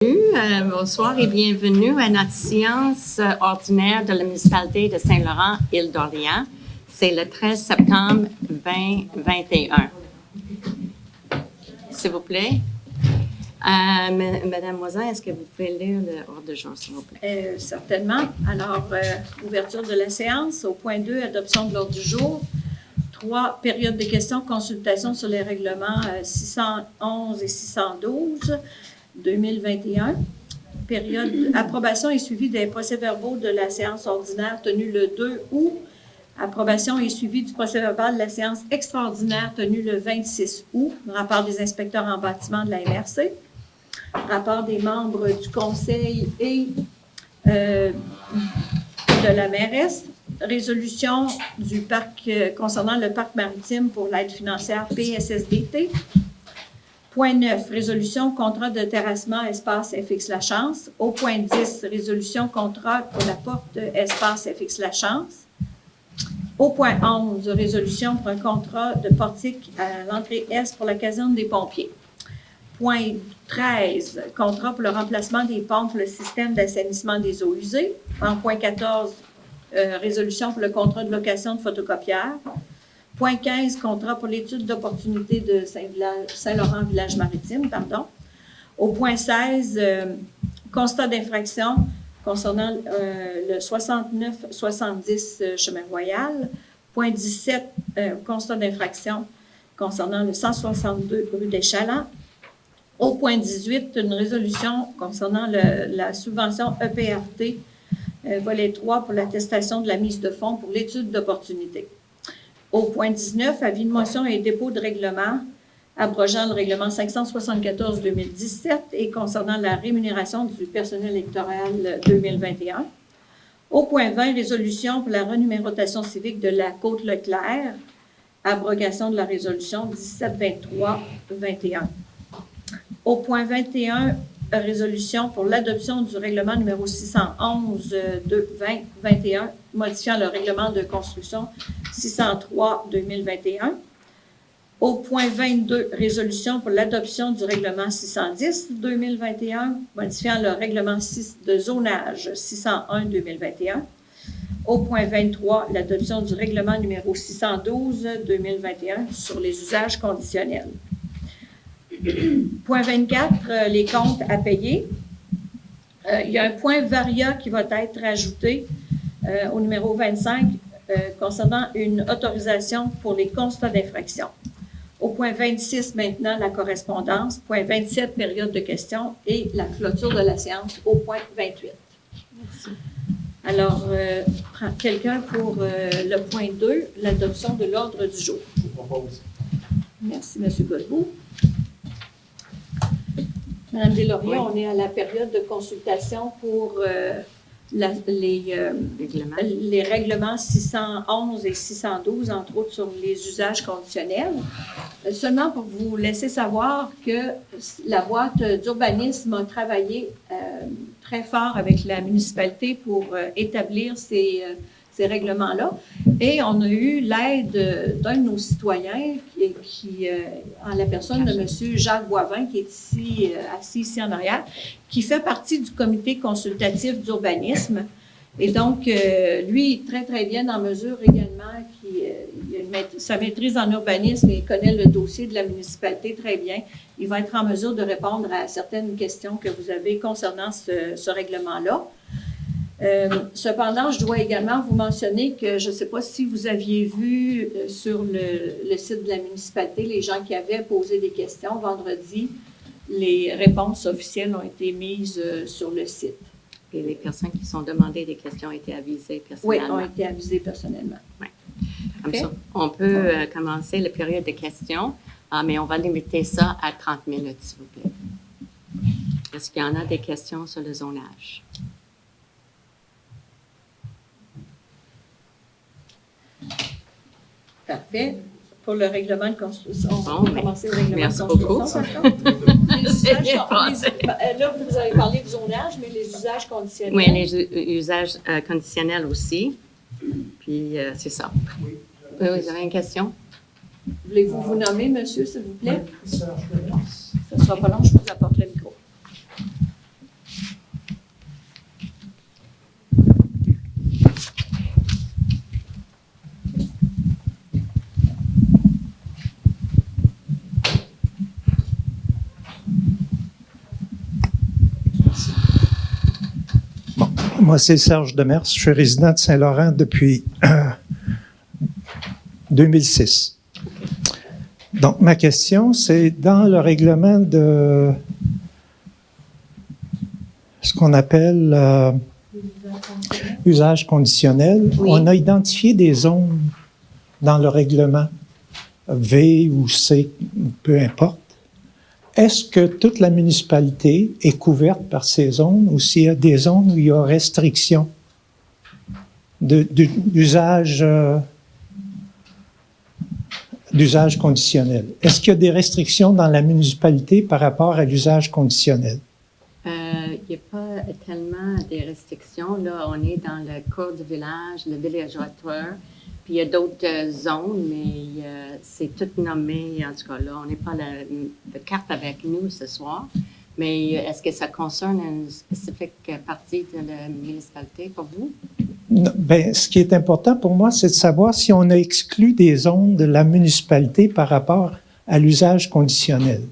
Bonsoir et bienvenue à notre séance ordinaire de la municipalité de Saint-Laurent-Île-d'Orléans. C'est le 13 septembre 2021. S'il vous plaît. Madame Moisin, est-ce que vous pouvez lire l'ordre du jour, s'il vous plaît? Certainement. Alors, ouverture de la séance. Au point 2, adoption de l'ordre du jour. 3, période de questions, consultation sur les règlements 611 et 612. 2021. Période approbation et suivi des procès-verbaux de la séance ordinaire tenue le 2 août. Approbation et suivi du procès-verbal de la séance extraordinaire tenue le 26 août. Rapport des inspecteurs en bâtiment de la MRC. Rapport des membres du conseil et de la mairesse. Résolution du parc concernant le parc maritime pour l'aide financière PSSDT. Point 9, résolution contrat de terrassement espace FX La Chance. Au point 10, résolution contrat pour la porte espace FX La Chance. Au point 11, résolution pour un contrat de portique à l'entrée Est pour la caserne des pompiers. Point 13, contrat pour le remplacement des pompes pour le système d'assainissement des eaux usées. En point 14, résolution pour le contrat de location de photocopieurs. Point 15, contrat pour l'étude d'opportunité de Saint-Laurent Village Maritime, pardon. Au point 16, constat d'infraction concernant le 69-70 Chemin Royal. Point 17, constat d'infraction concernant le 162 rue des Chalands. Au point 18, une résolution concernant la subvention EPRT, volet 3 pour l'attestation de la mise de fonds pour l'étude d'opportunité. Au point 19, avis de motion et dépôt de règlement, abrogeant le règlement 574-2017 et concernant la rémunération du personnel électoral 2021. Au point 20, résolution pour la renumérotation civique de la Côte-Leclerc, abrogation de la résolution 1723-21. Au point 21, résolution pour l'adoption du règlement numéro 611-2021, modifiant le règlement de construction 603-2021. Au point 22, résolution pour l'adoption du règlement 610-2021, modifiant le règlement de zonage 601-2021. Au point 23, l'adoption du règlement numéro 612-2021 sur les usages conditionnels. Point 24, les comptes à payer. Il y a un point varia qui va être ajouté au numéro 25 concernant une autorisation pour les constats d'infraction. Au point 26, maintenant, la correspondance. Point 27, période de questions et la clôture de la séance au point 28. Merci. Alors, quelqu'un pour le point 2, l'adoption de l'ordre du jour. Je vous propose. Merci, M. Godbout. Madame Deslauriers, on est à la période de consultation pour les règlements 611 et 612, entre autres sur les usages conditionnels. Seulement pour vous laisser savoir que la boîte d'urbanisme a travaillé très fort avec la municipalité pour établir ces règlements-là. Et on a eu l'aide d'un de nos citoyens, en la personne de M. Jacques Boivin, qui est ici, assis ici en arrière, qui fait partie du comité consultatif d'urbanisme. Et donc, lui, est très, très bien en mesure également, il a sa maîtrise en urbanisme et il connaît le dossier de la municipalité très bien. Il va être en mesure de répondre à certaines questions que vous avez concernant ce règlement-là. Cependant, je dois également vous mentionner que je ne sais pas si vous aviez vu sur le site de la municipalité, les gens qui avaient posé des questions vendredi, les réponses officielles ont été mises sur le site. Et les personnes qui sont demandées des questions ont été avisées personnellement. Oui, ont été avisées personnellement. Oui. Comme ça, on peut commencer la période de questions, mais on va limiter ça à 30 minutes, s'il vous plaît. Est-ce qu'il y en a des questions sur le zonage? Parfait. Pour le règlement de construction, bon, on va commencer au règlement merci de construction. Là, vous avez parlé du zonage, mais les usages conditionnels. Oui, les usages conditionnels aussi. Puis, c'est ça. Oui, vous avez une question? Voulez-vous vous nommer, monsieur, s'il vous plaît? Serge Clemens. Ça ne sera pas long, je vous apporte le micro. Moi, c'est Serge Demers. Je suis résident de Saint-Laurent depuis 2006. Donc, ma question, c'est dans le règlement de ce qu'on appelle usage conditionnel, Oui. on a identifié des zones dans le règlement, V ou C, peu importe. Est-ce que toute la municipalité est couverte par ces zones ou s'il y a des zones où il y a restriction d'usage conditionnel? Est-ce qu'il y a des restrictions dans la municipalité par rapport à l'usage conditionnel? Il n'y a pas tellement des restrictions. Là, on est dans le cœur du village, le villageois. Puis il y a d'autres zones, mais c'est tout nommé. En tout cas, là, on n'est pas la carte avec nous ce soir. Mais est-ce que ça concerne une spécifique partie de la municipalité pour vous? Non, bien, ce qui est important pour moi, c'est de savoir si on a exclu des zones de la municipalité par rapport à l'usage conditionnel.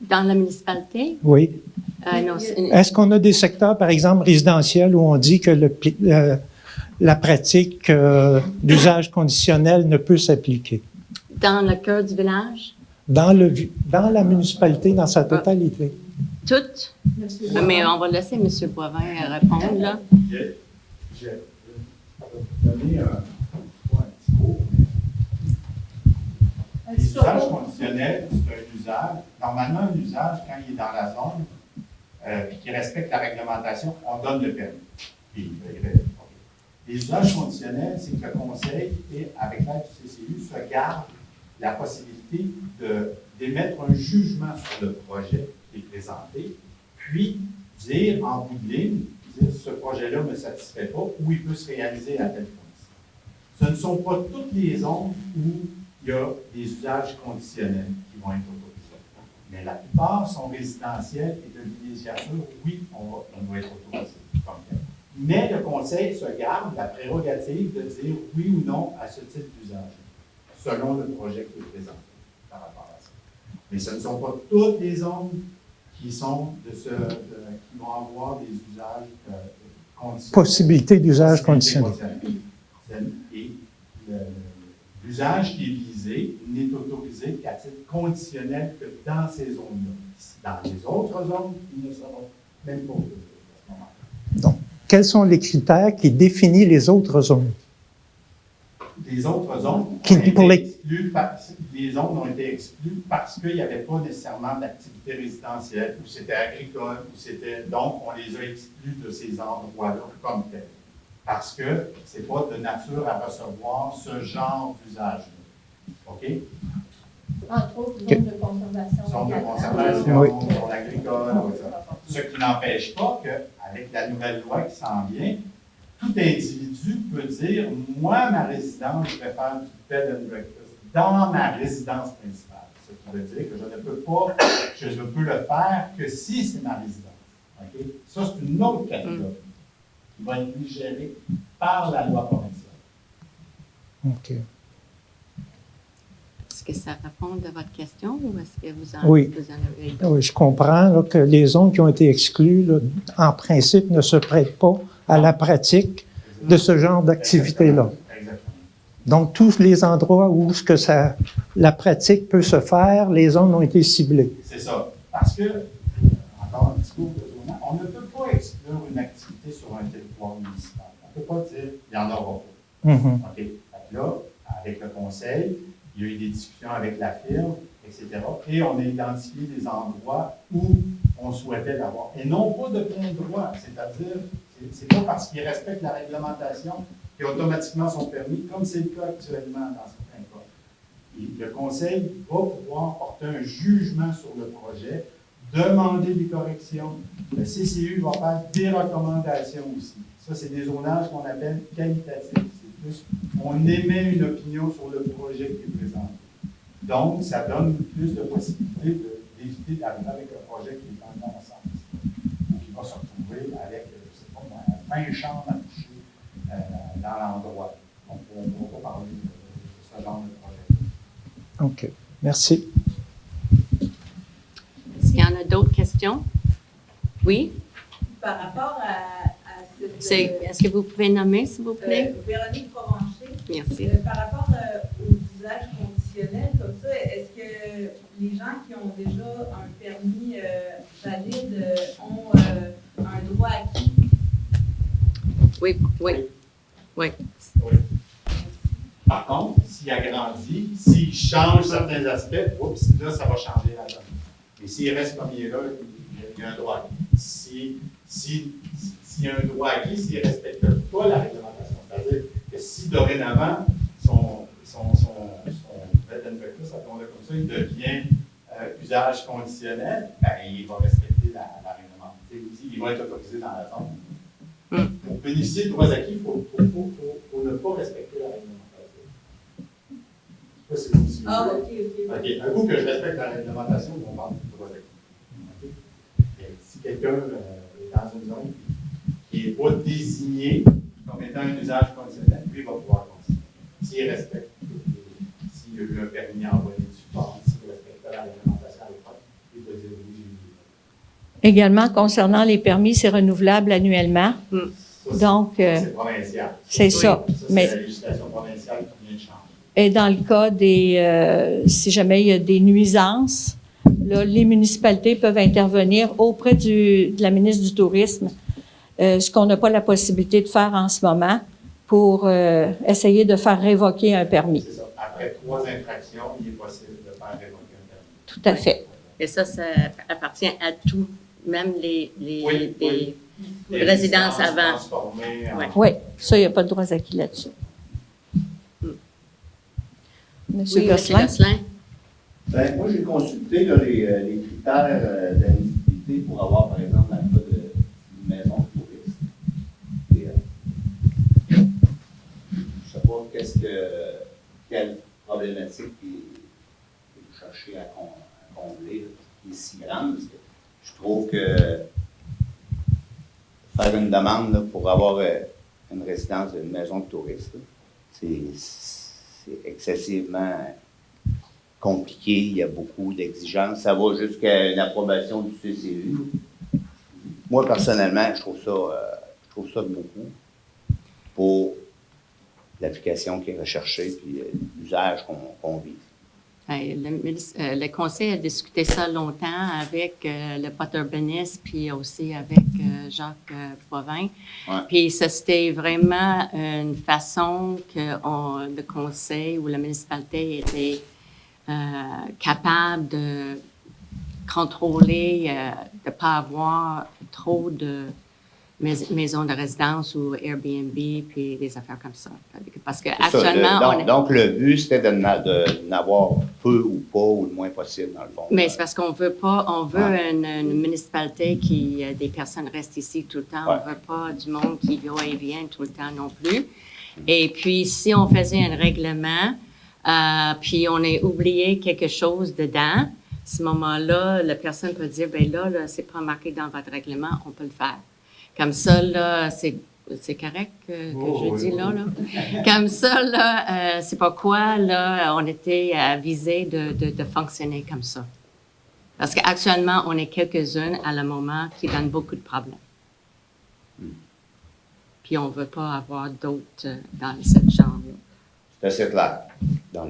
Dans la municipalité? Oui. Non, Est-ce qu'on a des secteurs, par exemple, résidentiels, où on dit que la pratique d'usage conditionnel ne peut s'appliquer? Dans le cœur du village? Dans la municipalité, dans sa totalité. Toutes? Mais on va laisser M. Boivin répondre, là. Je vais vous donner un petit cours. L'usage conditionnel, c'est un usage. Normalement, un usage, quand il est dans la zone et qu'il respecte la réglementation, on donne le permis. Puis, les usages conditionnels, c'est que le conseil, avec l'aide du CCU, se garde la possibilité d'émettre un jugement sur le projet qui est présenté, puis dire en bout de ligne, ce projet-là ne me satisfait pas ou il peut se réaliser à telle condition. Ce ne sont pas toutes les zones où il y a des usages conditionnels qui vont être autorisés. Mais la plupart sont résidentiels et de villégiature, oui, on doit être autorisé comme tel. Mais le conseil se garde la prérogative de dire oui ou non à ce type d'usage, selon le projet qui est présenté par rapport à ça. Mais ce ne sont pas toutes les zones qui vont avoir des usages conditionnels. Possibilité d'usage conditionnel. Et l'usage qui est visé n'est autorisé qu'à titre conditionnel que dans ces zones-là. Dans les autres zones, il ne sera même pas autorisé à ce moment-là. Donc, quels sont les critères qui définissent les autres zones? Les autres zones les zones ont été exclues parce qu'il n'y avait pas nécessairement d'activité résidentielle, ou c'était agricole, donc on les a exclus de ces endroits-là comme tels. Parce que ce n'est pas de nature à recevoir ce genre d'usage-là. OK? Entre autres, zone de conservation. Zone de conservation, Oui. zone agricole, ce qui n'empêche pas qu'avec la nouvelle loi qui s'en vient, tout individu peut dire, moi, ma résidence, je vais faire du bed and breakfast dans ma résidence principale. Ce qui veut dire que je ne peux le faire que si c'est ma résidence. Okay? Ça, c'est une autre catégorie qui va être gérée par la loi provinciale. OK. Est-ce que ça répond à votre question ou est-ce que vous en Oui. avez d'autres? Oui, je comprends là, que les zones qui ont été exclues, là, en principe, ne se prêtent pas à la pratique de ce genre d'activité-là. Exactement. Donc, tous les endroits où la pratique peut se faire, les zones ont été ciblées. C'est ça. Parce que, encore un petit coup de zonage, on ne peut pas exclure une activité sur un territoire municipal. On ne peut pas dire qu'il n'y en aura pas. Mm-hmm. OK? Fait que là, avec le conseil, il y a eu des discussions avec la firme, etc. Et on a identifié des endroits où on souhaitait l'avoir. Et non pas de plein droit, c'est-à-dire, c'est pas parce qu'ils respectent la réglementation qu'automatiquement sont permis, comme c'est le cas actuellement dans certains cas. Et le conseil va pouvoir porter un jugement sur le projet, demander des corrections. Le CCU va faire des recommandations aussi. Ça, c'est des zonages qu'on appelle qualitatifs. C'est plus, on émet une opinion sur le projet qui est présenté. Donc, ça donne plus de possibilités d'éviter d'arriver avec un projet qui est en non-sens, ou qui va se retrouver avec, je sais pas moi, 20 chambres à coucher dans l'endroit. Donc, on ne pourra pas parler de ce genre de projet. OK. Merci. Est-ce qu'il y en a d'autres questions? Oui? par rapport à cette... Est-ce que vous pouvez nommer, s'il vous plaît? Véronique Provencher. Merci. Par rapport aux usages conditionnels comme ça, est-ce que les gens qui ont déjà un permis valide ont un droit acquis? Oui. Oui. Par contre, s'il agrandit, s'il change certains aspects, oups, là, ça va changer la donne. Mais s'il reste comme il est là, il y a un droit acquis. S'il y a un droit acquis, s'il ne respecte pas la réglementation, c'est-à-dire que si dorénavant, son bed and breakfast, appelons-le comme ça, il devient usage conditionnel, ben, il va respecter la réglementation. Il va être autorisé dans la zone. Pour bénéficier de droits acquis, il faut ne pas respecter la réglementation. Je ne sais pas si vous suivez. Ah, OK. Un coup que je respecte la réglementation, on parle de droits acquis. Okay. Si quelqu'un est dans une zone qui n'est pas désigné comme étant un usage conditionnel, lui va pouvoir continuer. S'il respecte, s'il a eu un permis envoyé du support, s'il respecte la réglementation à l'époque, il peut dire oui. Également, concernant les permis, c'est renouvelable annuellement. Ça, Donc, c'est provincial. c'est ça. C'est la législation provinciale qui vient de changer. Et dans le cas si jamais il y a des nuisances, là, les municipalités peuvent intervenir auprès de la ministre du Tourisme, ce qu'on n'a pas la possibilité de faire en ce moment pour essayer de faire révoquer un permis. C'est ça. Après 3 infractions, il est possible de faire révoquer un permis. Tout à fait. Et ça appartient à tout, même les Les résidences avant. Transformées en... Ouais. Oui, ça, il n'y a pas de droits acquis là-dessus. Monsieur Oui, Gosselin? Gosselin. Ben, moi, j'ai consulté là, les critères d'admissibilité pour avoir, par exemple, dans le cas d'une maison de tourisme. Et, je ne sais pas quelle problématique vous cherchez à combler, là, qui est si grande. Parce que je trouve que faire une demande là, pour avoir une résidence d'une maison de tourisme, c'est excessivement compliqué, il y a beaucoup d'exigences. Ça va jusqu'à une approbation du CCU. Moi, personnellement, je trouve ça beaucoup pour l'application qui est recherchée puis l'usage qu'on vise. Le conseil a discuté ça longtemps avec le Potter Benis, puis aussi avec Jacques Provin. Ouais. Puis ça, c'était vraiment une façon que le conseil ou la municipalité était capable de contrôler, de ne pas avoir trop de maisons de résidence ou Airbnb, puis des affaires comme ça. Parce qu'actuellement, donc, le but, c'était de n'avoir peu ou pas, ou le moins possible, dans le fond. Mais c'est parce qu'on veut pas, on veut une municipalité qui, des personnes restent ici tout le temps. Ouais. On veut pas du monde qui va et vient tout le temps non plus. Et puis, si on faisait un règlement, puis on a oublié quelque chose dedans, à ce moment-là, la personne peut dire, ben là, c'est pas marqué dans votre règlement, on peut le faire. Comme ça, là, c'est correct que je dis là. Comme ça, là, c'est pas quoi, là, on était avisé de fonctionner comme ça. Parce qu'actuellement, on est quelques-unes à le moment qui donnent beaucoup de problèmes. Puis on veut pas avoir d'autres dans cette genre-là. C'est assez clair dans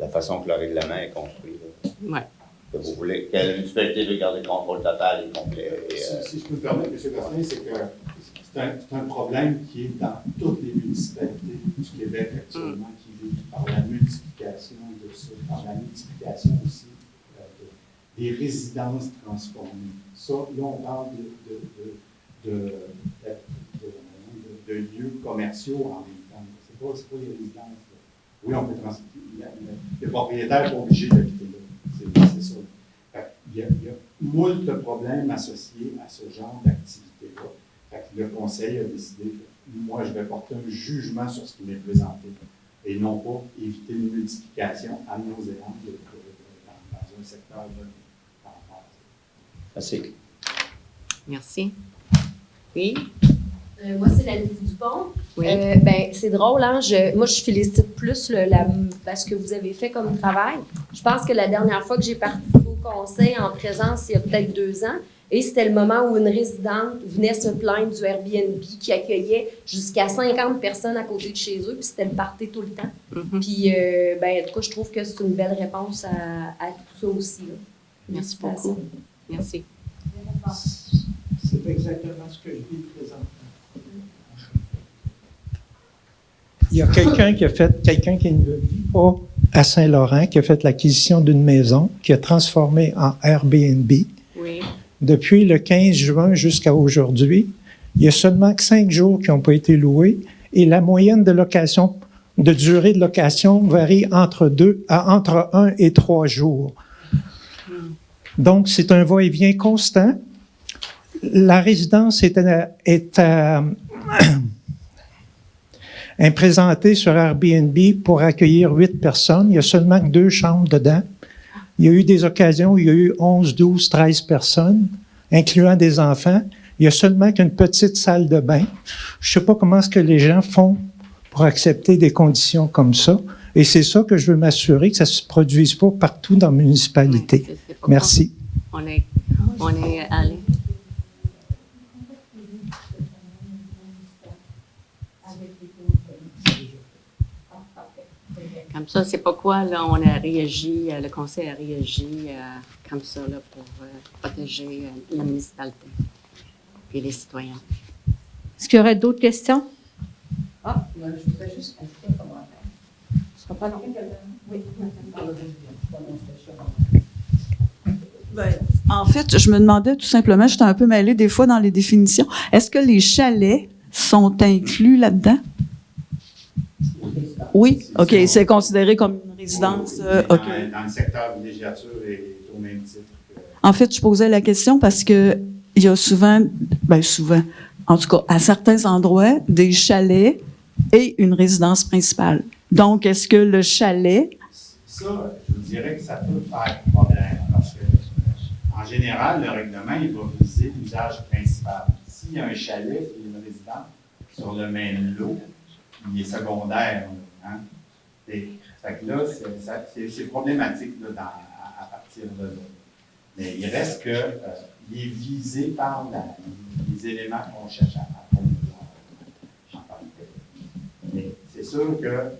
la façon que le règlement est construit. Oui. Que vous voulez, que la municipalité veut garder le contrôle total et complet. Si je peux me permettre, M. Gosselin, c'est que c'est un problème qui est dans toutes les municipalités du Québec actuellement, qui vit par la multiplication de ça, par la multiplication aussi des résidences transformées. Ça, là, on parle de lieux commerciaux en même temps. C'est pas les résidences. Là. Oui, on peut transformer. Le propriétaire n'est pas obligé d'habiter là. C'est ça. Il y a moult problèmes associés à ce genre d'activité-là. Le conseil a décidé que moi, je vais porter un jugement sur ce qui m'est présenté et non pas éviter une multiplication à nauséante dans un secteur de Assez. Merci. Oui? Moi, c'est Nancy Dupont. Oui. C'est drôle, hein? Moi, je félicite plus ce que vous avez fait comme travail. Je pense que la dernière fois que j'ai participé au conseil en présence, il y a peut-être 2 ans, Et c'était le moment où une résidente venait se plaindre du Airbnb qui accueillait jusqu'à 50 personnes à côté de chez eux, puis c'était le party tout le temps. Puis, ben, en tout cas, je trouve que c'est une belle réponse à tout ça aussi. Là. Merci beaucoup. Merci. C'est exactement ce que je vis présentement. Il y a quelqu'un qui ne vit pas à Saint-Laurent, qui a fait l'acquisition d'une maison, qui a transformé en Airbnb. Oui. Depuis le 15 juin jusqu'à aujourd'hui, il y a seulement que 5 jours qui n'ont pas été loués et la moyenne de durée de location varie entre 1 et 3 jours. Donc, c'est un va-et-vient constant. La résidence est présentée sur Airbnb pour accueillir 8 personnes. Il y a seulement que 2 chambres dedans. Il y a eu des occasions où il y a eu 11, 12, 13 personnes, incluant des enfants. Il y a seulement qu'une petite salle de bain. Je ne sais pas comment est-ce que les gens font pour accepter des conditions comme ça. Et c'est ça que je veux m'assurer, que ça ne se produise pas partout dans la municipalité. Oui, c'est pas Merci. On est allé. Comme ça, c'est pourquoi là, on a réagi, le conseil a réagi comme ça là, pour protéger la municipalité et les citoyens. Est-ce qu'il y aurait d'autres questions? Je voudrais juste ajouter un commentaire. Ce sera pas long. Oui, en fait, je me demandais tout simplement, j'étais un peu mêlée des fois dans les définitions, est-ce que les chalets sont inclus là-dedans? Oui, OK, c'est considéré comme une résidence. OK. Dans le secteur villégiature et au même titre. En fait, je posais la question parce que il y a souvent, en tout cas, à certains endroits, des chalets et une résidence principale. Donc, est-ce que le chalet... Ça, je vous dirais que ça peut faire problème parce que, en général, le règlement, il va viser l'usage principal. S'il y a un chalet et une résidence sur le même lot, il est secondaire. Hein? Fait que là, c'est problématique là, à partir de là. Mais il reste que il est visé par les éléments qu'on cherche à promouvoir. Mais c'est sûr que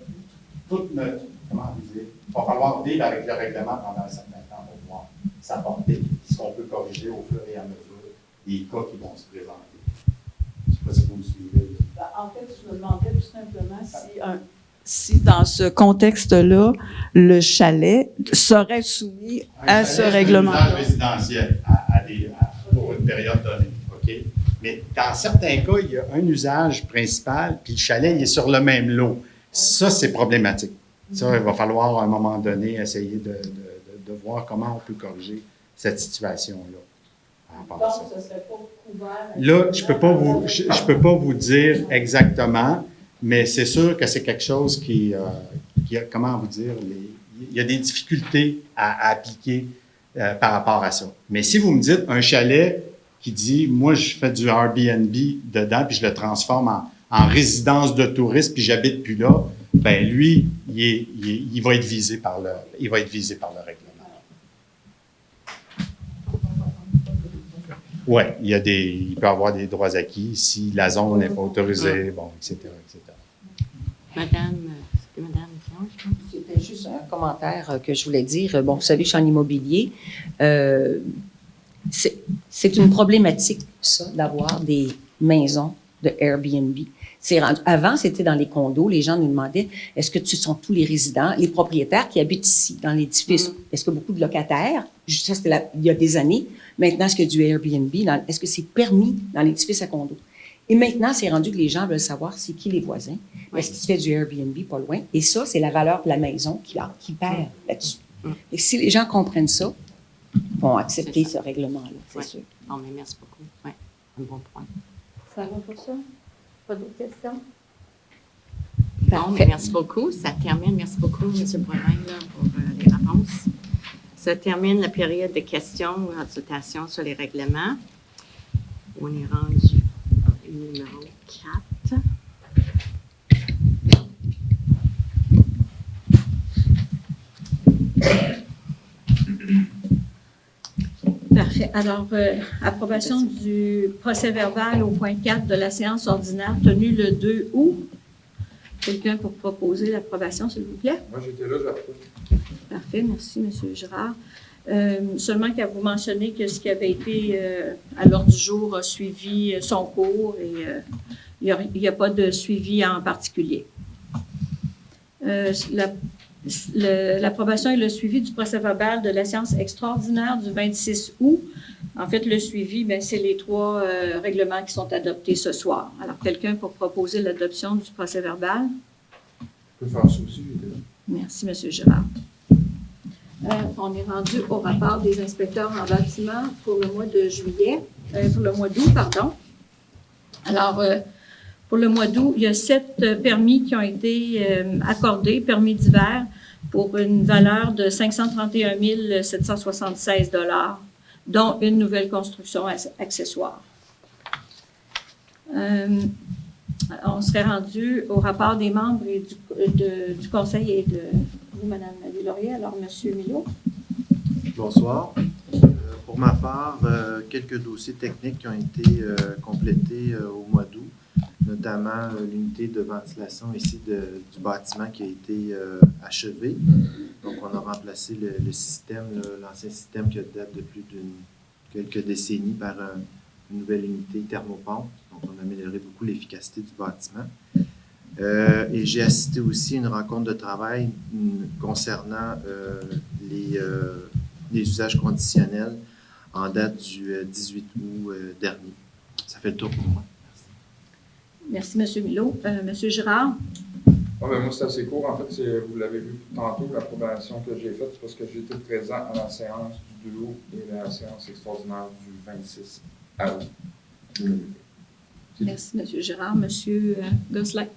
toute notre, comment dire, il va falloir vivre avec le règlement pendant un certain temps pour pouvoir s'apporter ce qu'on peut corriger au fur et à mesure des cas qui vont se présenter. Je ne sais pas si vous me suivez. En fait, je me demandais tout simplement si dans ce contexte-là, le chalet serait soumis à ce règlement. Un usage résidentiel pour une période donnée. OK? Mais dans certains cas, il y a un usage principal, puis le chalet, il est sur le même lot. Ça, c'est problématique. Ça, il va falloir à un moment donné essayer de voir comment on peut corriger cette situation-là. Donc, ce ne serait pas couvert. Là, je peux pas vous dire exactement, mais c'est sûr que c'est quelque chose qui a, comment vous dire, il y a des difficultés à appliquer par rapport à ça. Mais si vous me dites un chalet qui dit, moi, je fais du Airbnb dedans, puis je le transforme en résidence de touristes, puis j'habite plus là, ben lui, il va être visé par le règlement. Oui, il peut y avoir des droits acquis si la zone n'est pas autorisée, bon, etc., etc. Madame Jean, je pense. C'était juste un commentaire que je voulais dire. Bon, vous savez, je suis en immobilier. C'est une problématique, ça, d'avoir des maisons de Airbnb. Avant, c'était dans les condos. Les gens nous demandaient, est-ce que ce sont tous les résidents, les propriétaires qui habitent ici, dans l'édifice? Est-ce que beaucoup de locataires? Ça, c'était il y a des années. Maintenant, est-ce qu'il y a du Airbnb? Est-ce que c'est permis dans l'édifice à condos? Et maintenant, c'est rendu que les gens veulent savoir c'est qui les voisins. Oui. Est-ce qu'il se fait du Airbnb pas loin? Et ça, c'est la valeur de la maison qui perd là-dessus. Et si les gens comprennent ça, ils vont accepter ce règlement-là, c'est sûr. Non, mais merci beaucoup. Oui, un bon point. Ça va pour ça? Pas d'autres questions? Bon, mais merci beaucoup. Ça termine. Merci beaucoup, M. Boivin, pour les réponses. Ça termine la période de questions ou consultations sur les règlements. On est rendu au numéro 4. Parfait. Alors, approbation du procès-verbal au point 4 de la séance ordinaire tenue le 2 août. Quelqu'un pour proposer l'approbation, s'il vous plaît? Moi, j'étais là, j'approuve. Parfait. Merci, M. Girard. Seulement qu'à vous mentionner que ce qui avait été à l'ordre du jour a suivi son cours et il n'y a pas de suivi en particulier. L'approbation et le suivi du procès-verbal de la séance extraordinaire du 26 août. En fait, le suivi, c'est les 3 règlements qui sont adoptés ce soir. Alors, quelqu'un pour proposer l'adoption du procès-verbal? Je peux faire ça aussi, j'étais là. Merci, M. Girard. On est rendu au rapport des inspecteurs en bâtiment pour le mois de juillet, pour le mois d'août, pardon. Alors, pour le mois d'août, il y a 7 permis qui ont été accordés, permis divers, pour une valeur de 531 776 $, dont une nouvelle construction accessoire. On serait rendu au rapport des membres et du conseil et de vous, Mme Deslauriers. Alors, M. Milot. Bonsoir. Pour ma part, quelques dossiers techniques qui ont été complétés au mois d'août, notamment l'unité de ventilation ici du bâtiment qui a été achevé. Donc, on a remplacé le système, l'ancien système qui date de plus de quelques décennies par une nouvelle unité thermopompe. Donc, on a amélioré beaucoup l'efficacité du bâtiment. Et j'ai assisté aussi à une rencontre de travail concernant les usages conditionnels en date du 18 août dernier. Ça fait le tour pour moi. Merci, M. Milot. M. Girard? Moi, c'est assez court. En fait, vous l'avez vu tantôt, l'approbation que j'ai faite, c'est parce que j'ai été présent à la séance du 2 août et la séance extraordinaire du 26 août. Merci, M. Girard. M. Gosselin?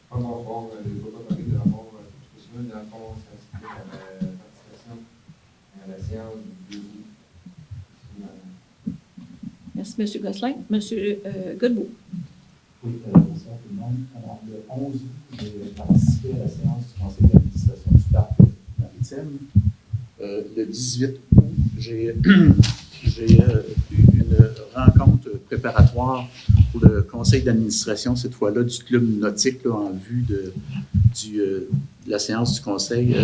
Bonsoir. Je ne vais pas parler de rapport professionnel. Dans le fond, ça s'explique à la participation à la séance du 2 août. Merci, M. Gosselin. M. Godbout? Oui, bonsoir tout le monde. Alors, le 11 août, j'ai participé à la séance du conseil d'administration du parc maritime. Le 18 août, j'ai eu une rencontre préparatoire pour le conseil d'administration, cette fois-là, du club nautique, là, en vue de la séance du conseil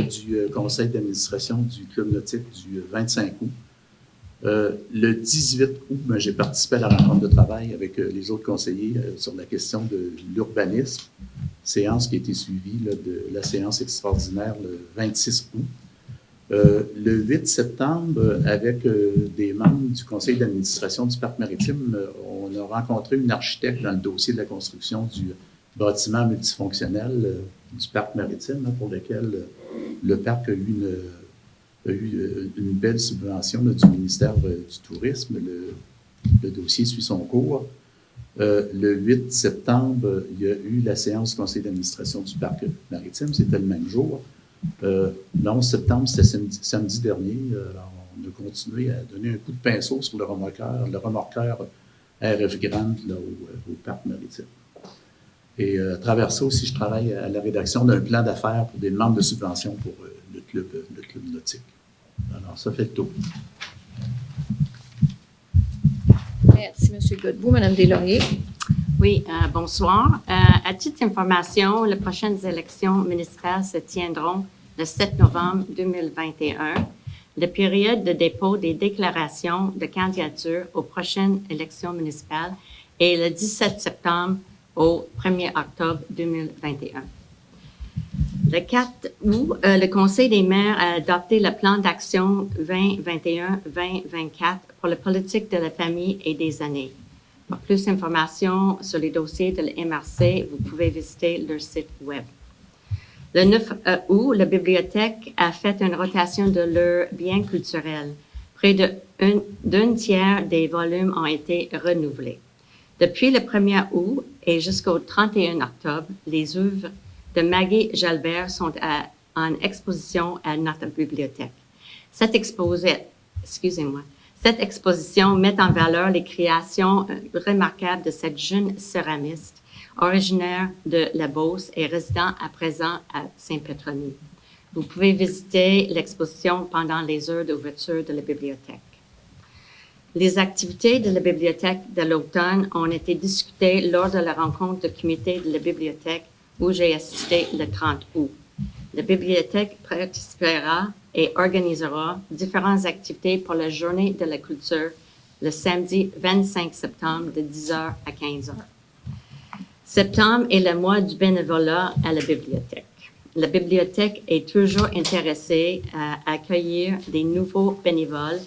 d'administration du club nautique du 25 août. Le 18 août, j'ai participé à la rencontre de travail avec les autres conseillers sur la question de l'urbanisme, séance qui a été suivie là, de la séance extraordinaire le 26 août. Le 8 septembre, avec des membres du conseil d'administration du parc maritime, on a rencontré une architecte dans le dossier de la construction du bâtiment multifonctionnel du parc maritime, pour lequel le parc a eu une belle subvention là, du ministère du Tourisme. Le dossier suit son cours. Le 8 septembre, il y a eu la séance du conseil d'administration du parc maritime. C'était le même jour. Le 11 septembre, c'était samedi dernier. Alors, on a continué à donner un coup de pinceau sur le remorqueur RF Grande là, au parc maritime. Et à travers ça aussi, je travaille à la rédaction d'un plan d'affaires pour des demandes de subvention pour le club nautique. Alors, ça fait le tour. Merci, M. Godbout. Mme Deslauriers? Oui, bonsoir. À titre d'information, les prochaines élections municipales se tiendront le 7 novembre 2021. La période de dépôt des déclarations de candidature aux prochaines élections municipales est le 17 septembre au 1er octobre 2021. Le 4 août, le Conseil des maires a adopté le plan d'action 2021-2024 pour la politique de la famille et des aînés. Pour plus d'informations sur les dossiers de la MRC, vous pouvez visiter leur site Web. Le 9 août, la bibliothèque a fait une rotation de leurs biens culturels. Près d'un tiers des volumes ont été renouvelés. Depuis le 1er août et jusqu'au 31 octobre, les œuvres de Maggie Jalbert sont en exposition à notre bibliothèque. Cette exposition met en valeur les créations remarquables de cette jeune céramiste originaire de la Beauce et résident à présent à Saint-Pétronille. Vous pouvez visiter l'exposition pendant les heures d'ouverture de la bibliothèque. Les activités de la bibliothèque de l'automne ont été discutées lors de la rencontre du comité de la bibliothèque où j'ai assisté le 30 août. La bibliothèque participera et organisera différentes activités pour la journée de la culture le samedi 25 septembre de 10h à 15h. Septembre est le mois du bénévolat à la bibliothèque. La bibliothèque est toujours intéressée à accueillir des nouveaux bénévoles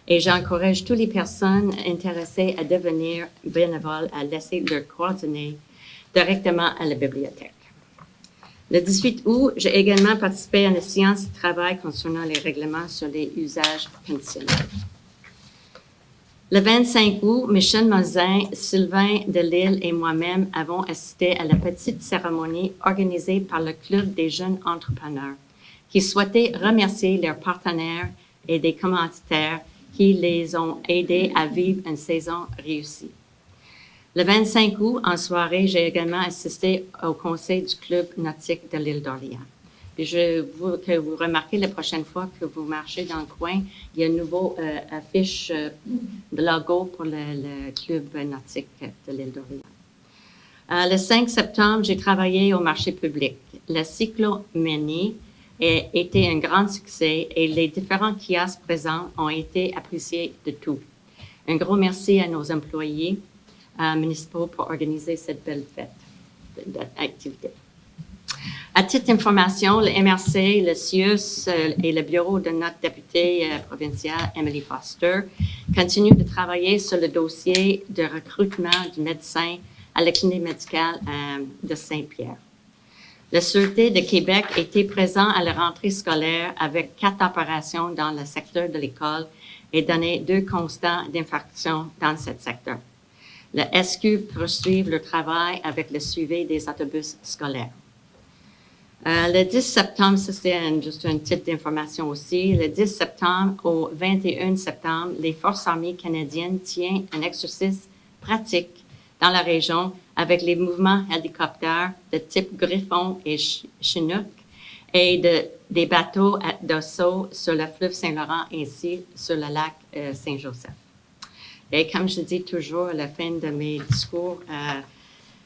et j'encourage toutes les personnes intéressées à devenir bénévoles à laisser leurs coordonnées directement à la bibliothèque. Le 18 août, j'ai également participé à une séance de travail concernant les règlements sur les usages pensionnels. Le 25 août, Michel Mosin, Sylvain Delisle et moi-même avons assisté à la petite cérémonie organisée par le Club des jeunes entrepreneurs qui souhaitait remercier leurs partenaires et des commanditaires qui les ont aidés à vivre une saison réussie. Le 25 août, en soirée, j'ai également assisté au conseil du Club nautique de l'île d'Orléans. Puis je veux que vous remarquez la prochaine fois que vous marchez dans le coin, il y a une nouvelle affiche de logo pour le Club nautique de l'île d'Orléans. Le 5 septembre, j'ai travaillé au marché public. La cycloménie a été un grand succès et les différents kiosques présents ont été appréciés de tous. Un gros merci à nos employés municipaux pour organiser cette belle fête d'activité. À titre d'information, le MRC, le CIUS et le bureau de notre députée provinciale, Emily Foster, continuent de travailler sur le dossier de recrutement du médecin à la clinique médicale de Saint-Pierre. La Sûreté de Québec était présent à la rentrée scolaire avec 4 opérations dans le secteur de l'école et donné 2 constats d'infraction dans ce secteur. Le SQ poursuit le travail avec le suivi des autobus scolaires. Le 10 septembre, ça c'est juste une petite information aussi, le 10 septembre au 21 septembre, les Forces armées canadiennes tiennent un exercice pratique dans la région avec les mouvements hélicoptères de type Griffon et Chinook et des bateaux d'assaut sur le fleuve Saint-Laurent ainsi sur le lac Saint-Joseph. Et comme je dis toujours à la fin de mes discours,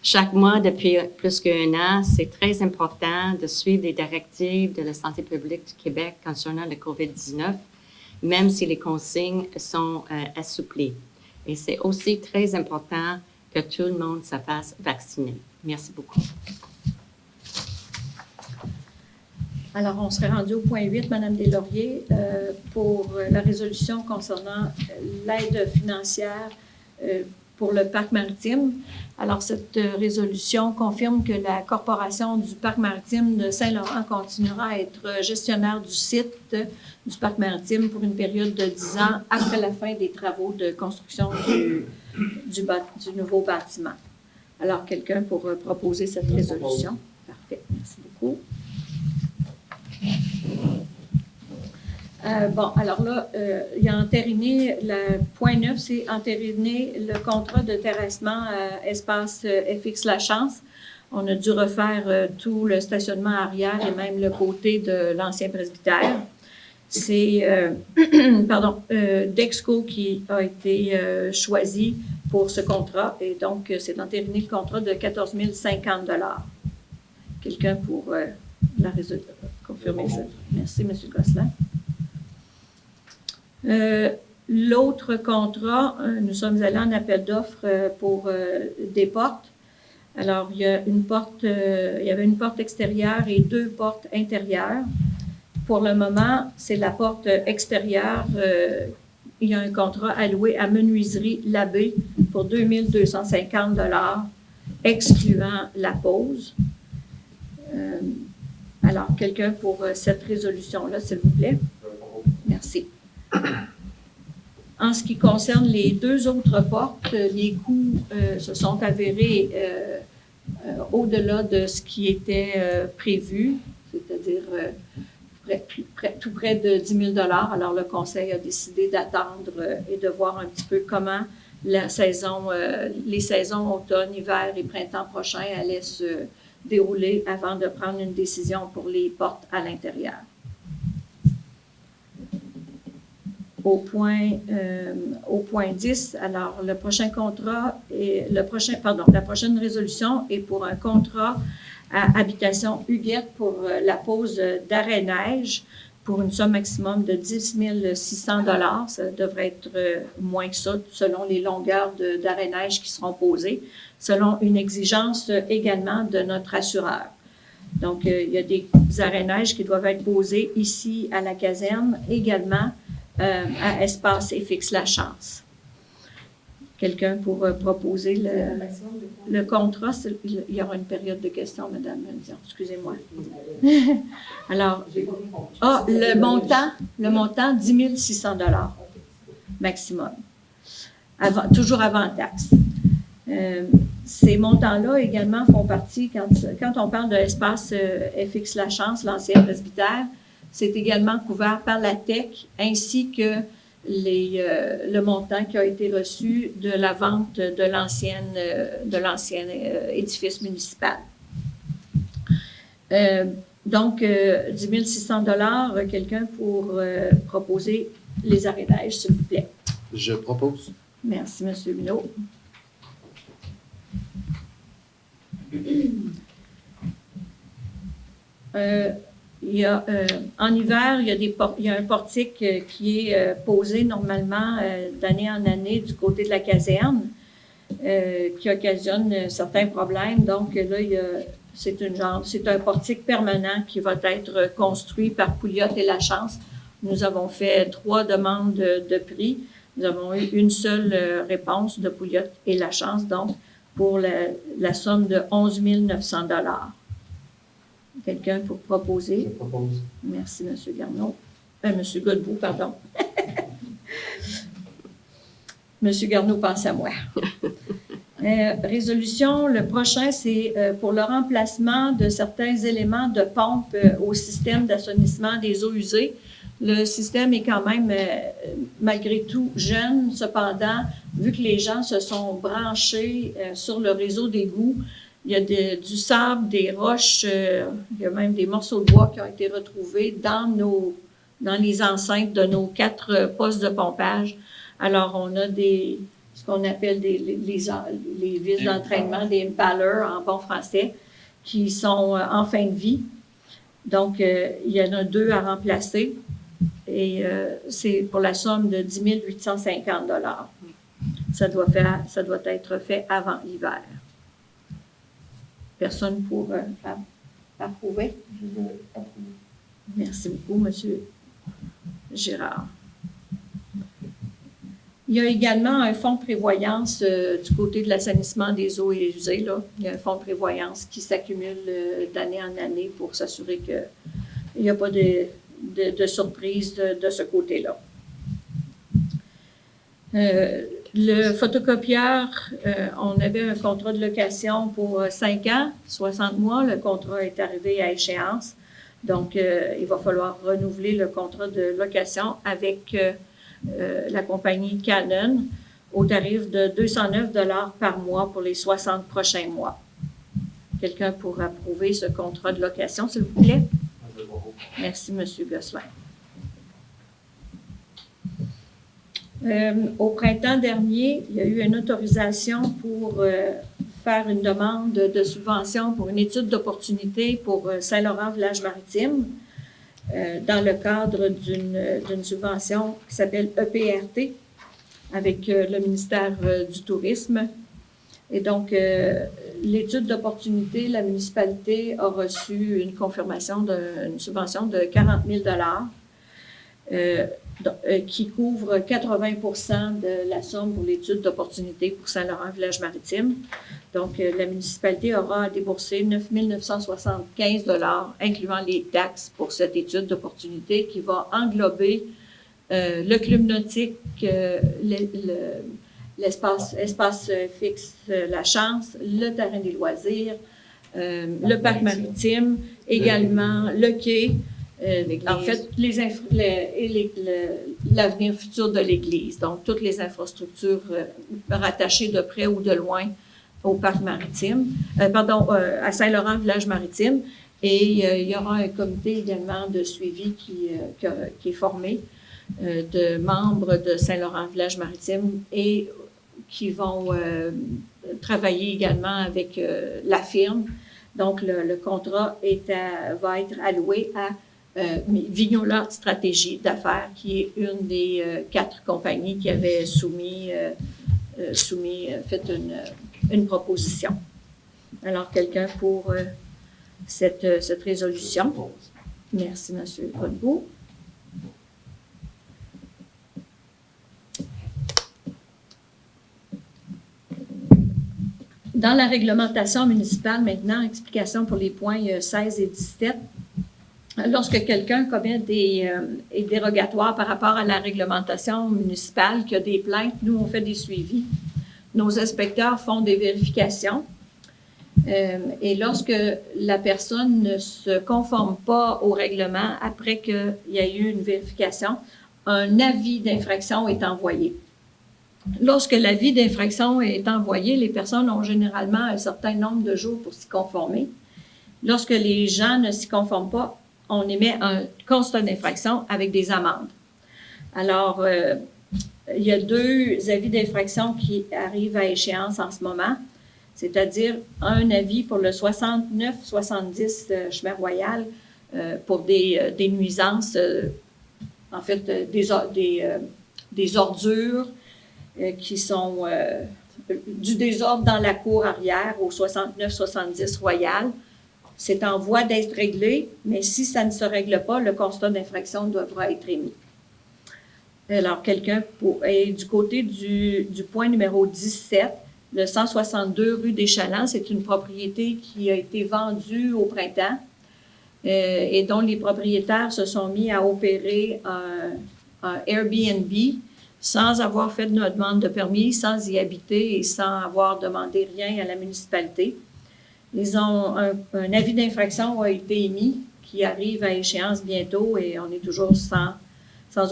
chaque mois depuis plus qu'1 an, c'est très important de suivre les directives de la santé publique du Québec concernant le COVID-19, même si les consignes sont assouplies. Et c'est aussi très important que tout le monde se fasse vacciner. Merci beaucoup. Alors, on serait rendu au point 8, Mme Deslauriers, pour la résolution concernant l'aide financière pour le parc maritime. Alors, cette résolution confirme que la Corporation du parc maritime de Saint-Laurent continuera à être gestionnaire du site du parc maritime pour une période de 10 ans après la fin des travaux de construction du nouveau bâtiment. Alors, quelqu'un pour proposer cette résolution? Parfait, merci beaucoup. Bon, alors là, il y a entériné, le point 9, c'est entériner le contrat de terrassement espace FX La Chance. On a dû refaire tout le stationnement arrière et même le côté de l'ancien presbytère. C'est, Dexco qui a été choisi pour ce contrat et donc c'est entériné le contrat de 14 050 $. Quelqu'un pour confirmer ça? Merci, M. Gosselin. L'autre contrat, nous sommes allés en appel d'offres pour des portes. Alors, il y avait une porte extérieure et 2 portes intérieures. Pour le moment, c'est la porte extérieure. Il y a un contrat alloué à Menuiserie Labbé pour 2 250 $, excluant la pause. Alors, quelqu'un pour cette résolution-là, s'il vous plaît? Merci. En ce qui concerne les 2 autres portes, les coûts se sont avérés au-delà de ce qui était prévu, c'est-à-dire tout près de 10 000 $. Alors, le Conseil a décidé d'attendre et de voir un petit peu comment les saisons automne, hiver et printemps prochains allaient se dérouler avant de prendre une décision pour les portes à l'intérieur. au point 10, alors le prochain contrat et la prochaine résolution est pour un contrat à Habitation Huguette pour la pose d'arrêt-neige pour une somme maximum de 10 600 $. Ça devrait être moins que ça selon les longueurs d'arrêt-neige qui seront posées, selon une exigence également de notre assureur. Donc, il y a des arrêts-neige qui doivent être posés ici à la caserne, également à Espace et Fixe la Chance. Quelqu'un pour proposer le contrat? Il y aura une période de questions, Madame Mendion. Excusez-moi. Alors, le montant, 10 600 $ maximum. Toujours avant taxe. Ces montants-là également font partie, quand on parle de l'espace FX La Chance, l'ancien presbytère, c'est également couvert par la TEC ainsi que le montant qui a été reçu de la vente de l'ancien édifice municipal. Donc, 10 600 $, quelqu'un pour proposer les arrêts-neige, s'il vous plaît. Je propose. Merci, M. Minot. En hiver, il y a un portique qui est posé normalement d'année en année du côté de la caserne, qui occasionne certains problèmes. Donc là, c'est un portique permanent qui va être construit par Pouliot et La Chance. Nous avons fait 3 demandes de prix. Nous avons eu une seule réponse de Pouliot et La Chance, donc pour la somme de 11 900 $. Quelqu'un pour proposer? Je propose. Merci, M. Garneau. M. Godbout, pardon. M. Garneau pense à moi. Résolution, le prochain, c'est pour le remplacement de certains éléments de pompe au système d'assainissement des eaux usées. Le système est quand même, malgré tout, jeune. Cependant, vu que les gens se sont branchés sur le réseau d'égouts, il y a du sable, des roches, il y a même des morceaux de bois qui ont été retrouvés dans les enceintes de nos 4 postes de pompage. Alors, on a ce qu'on appelle les vis d'entraînement, des impalers en bon français, qui sont en fin de vie. Donc, il y en a 2 à remplacer et c'est pour la somme de 10 850 $. Ça doit être fait avant l'hiver. Personne pour approuver? Je vais approuver. Merci beaucoup, M. Girard. Il y a également un fonds de prévoyance du côté de l'assainissement des eaux usées. Là. Il y a un fonds de prévoyance qui s'accumule d'année en année pour s'assurer qu'il n'y a pas de surprise de ce côté-là. Le photocopieur, on avait un contrat de location pour 5 ans, 60 mois. Le contrat est arrivé à échéance. Donc, il va falloir renouveler le contrat de location avec la compagnie Canon au tarif de 209 $ par mois pour les 60 prochains mois. Quelqu'un pour approuver ce contrat de location, s'il vous plaît? Merci, M. Gosselin. Au printemps dernier, il y a eu une autorisation pour faire une demande de subvention pour une étude d'opportunité pour Saint-Laurent-Village-Maritime dans le cadre d'une subvention qui s'appelle EPRT avec le ministère du Tourisme. Et donc, l'étude d'opportunité, la municipalité a reçu une confirmation d'une subvention de 40 000 $ qui couvre 80 % de la somme pour l'étude d'opportunité pour Saint-Laurent-Village-Maritime. Donc, la municipalité aura à débourser 9 975 $, incluant les taxes pour cette étude d'opportunité qui va englober le club nautique, l'espace fixe La Chance, le terrain des loisirs, le parc maritime, également le quai, en fait, l'avenir futur de l'Église. Donc, toutes les infrastructures rattachées de près ou de loin au parc maritime, à Saint-Laurent-Village-Maritime. Et il y aura un comité également de suivi qui est formé. de membres de Saint-Laurent-Village-Maritime et qui vont travailler également avec la firme. Donc, le contrat va être alloué à Vignola Stratégie d'affaires, qui est une des 4 compagnies qui avaient fait une proposition. Alors, quelqu'un pour cette résolution? Merci, M. Godbout. Dans la réglementation municipale, maintenant, explication pour les points 16 et 17. Lorsque quelqu'un commet des dérogatoires par rapport à la réglementation municipale, qu'il y a des plaintes, nous, on fait des suivis. Nos inspecteurs font des vérifications. Et lorsque la personne ne se conforme pas au règlement, après qu'il y a eu une vérification, un avis d'infraction est envoyé. Lorsque l'avis d'infraction est envoyé, les personnes ont généralement un certain nombre de jours pour s'y conformer. Lorsque les gens ne s'y conforment pas, on émet un constat d'infraction avec des amendes. Alors, il y a 2 avis d'infraction qui arrivent à échéance en ce moment, c'est-à-dire un avis pour le 69-70 chemin Royal pour des nuisances, en fait, des ordures qui sont du désordre dans la cour arrière au 69-70 Royal. C'est en voie d'être réglé, mais si ça ne se règle pas, le constat d'infraction devra être émis. Alors, et du côté du point numéro 17, le 162 rue des Chalands, c'est une propriété qui a été vendue au printemps et dont les propriétaires se sont mis à opérer un Airbnb sans avoir fait de demande de permis, sans y habiter et sans avoir demandé rien à la municipalité. Ils ont un avis d'infraction a été émis qui arrive à échéance bientôt et on est toujours sans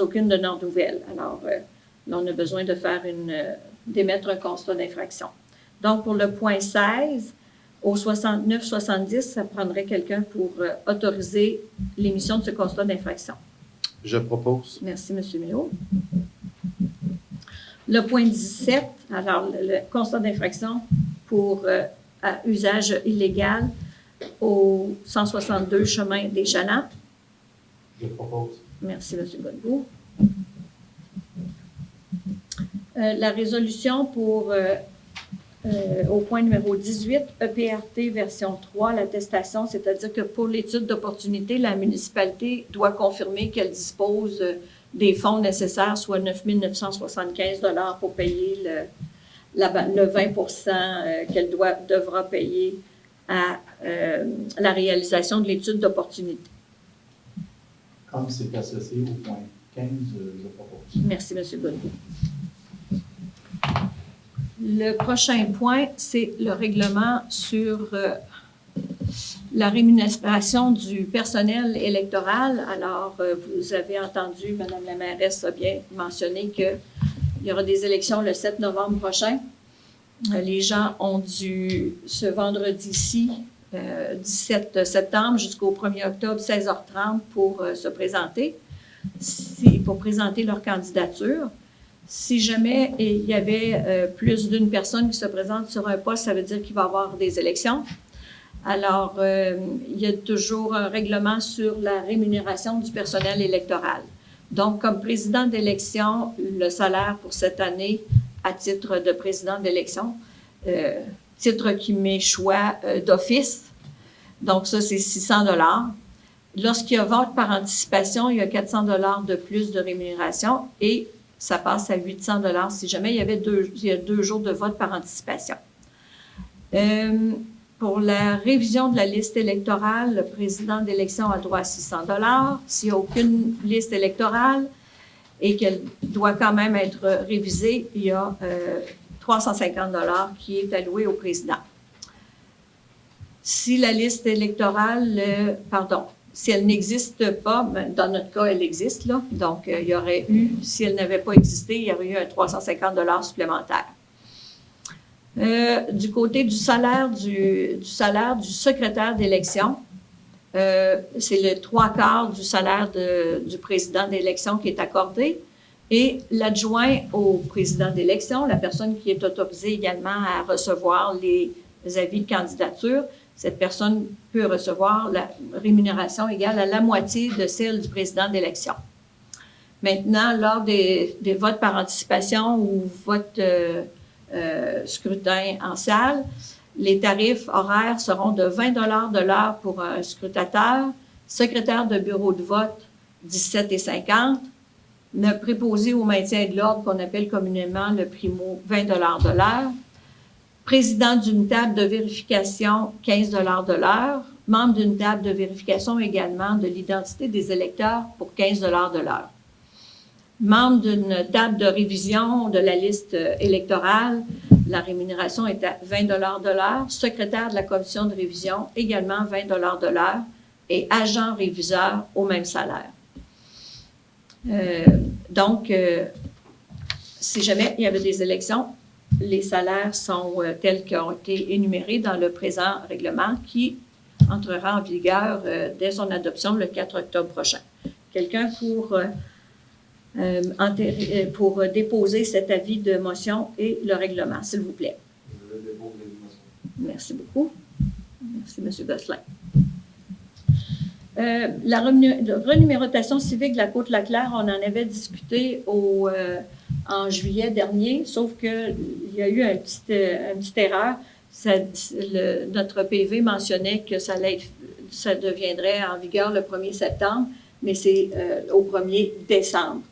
aucune de nos nouvelles. Alors, là, on a besoin d'émettre un constat d'infraction. Donc, pour le point 16, au 69-70, ça prendrait quelqu'un pour autoriser l'émission de ce constat d'infraction. Je propose. Merci, M. Méo. Le point 17, alors le constat d'infraction pour usage illégal au 162 chemin des Chalands. Je propose. Merci, M. Godbout. La résolution pour, au point numéro 18, EPRT version 3, l'attestation, c'est-à-dire que pour l'étude d'opportunité, la municipalité doit confirmer qu'elle dispose des fonds nécessaires, soit 9 975 $ pour payer le 20 qu'elle devra payer à la réalisation de l'étude d'opportunité. Comme c'est associé au point 15, je propose. Merci, M. Godbout. Le prochain point, c'est le règlement sur la rémunération du personnel électoral. Alors, vous avez entendu, Mme la mairesse a bien mentionné qu'il y aura des élections le 7 novembre prochain. Les gens ont dû, ce vendredi-ci, 17 septembre jusqu'au 1er octobre, 16h30, pour se présenter, pour présenter leur candidature. Si jamais il y avait plus d'une personne qui se présente sur un poste, ça veut dire qu'il va y avoir des élections. Alors, il y a toujours un règlement sur la rémunération du personnel électoral. Donc, comme président d'élection, le salaire pour cette année, à titre de président d'élection, titre qui m'est choix d'office, donc ça, c'est 600 $. Lorsqu'il y a vote par anticipation, il y a 400 $ de plus de rémunération et ça passe à 800 $ si jamais il y a 2 jours de vote par anticipation. Pour la révision de la liste électorale, le président d'élection a droit à 600 $. S'il n'y a aucune liste électorale et qu'elle doit quand même être révisée, il y a 350 $ qui est alloué au président. Si la liste électorale, si elle n'existe pas, dans notre cas, elle existe, là, donc il y aurait eu, si elle n'avait pas existé, il y aurait eu un 350 $ supplémentaire. Du côté du salaire du secrétaire d'élection, c'est le 3/4 du salaire du président d'élection qui est accordé. Et l'adjoint au président d'élection, la personne qui est autorisée également à recevoir les avis de candidature, cette personne peut recevoir la rémunération égale à la moitié de celle du président d'élection. Maintenant, lors des votes par anticipation ou votes scrutin en salle, les tarifs horaires seront de 20 $ de l'heure pour un scrutateur, secrétaire de bureau de vote, 17,50 $, le préposé au maintien de l'ordre, qu'on appelle communément le primo, 20 $ de l'heure, président d'une table de vérification, 15 $ de l'heure, membre d'une table de vérification également de l'identité des électeurs pour 15 $ de l'heure. Membre d'une table de révision de la liste électorale, la rémunération est à 20 $ de l'heure. Secrétaire de la commission de révision, également 20 $ de l'heure. Et agent réviseur au même salaire. Donc, si jamais il y avait des élections, les salaires sont tels qu'ils ont été énumérés dans le présent règlement qui entrera en vigueur dès son adoption le 4 octobre prochain. Quelqu'un pour déposer cet avis de motion et le règlement, s'il vous plaît. Je dépose l'avis de motion. Merci beaucoup. Merci, M. Gosselin. La renumération civique de la Côte-Laclaire, on en avait discuté en juillet dernier, sauf qu'il y a eu une petite erreur. Notre PV mentionnait que ça deviendrait en vigueur le 1er septembre, mais c'est au 1er décembre.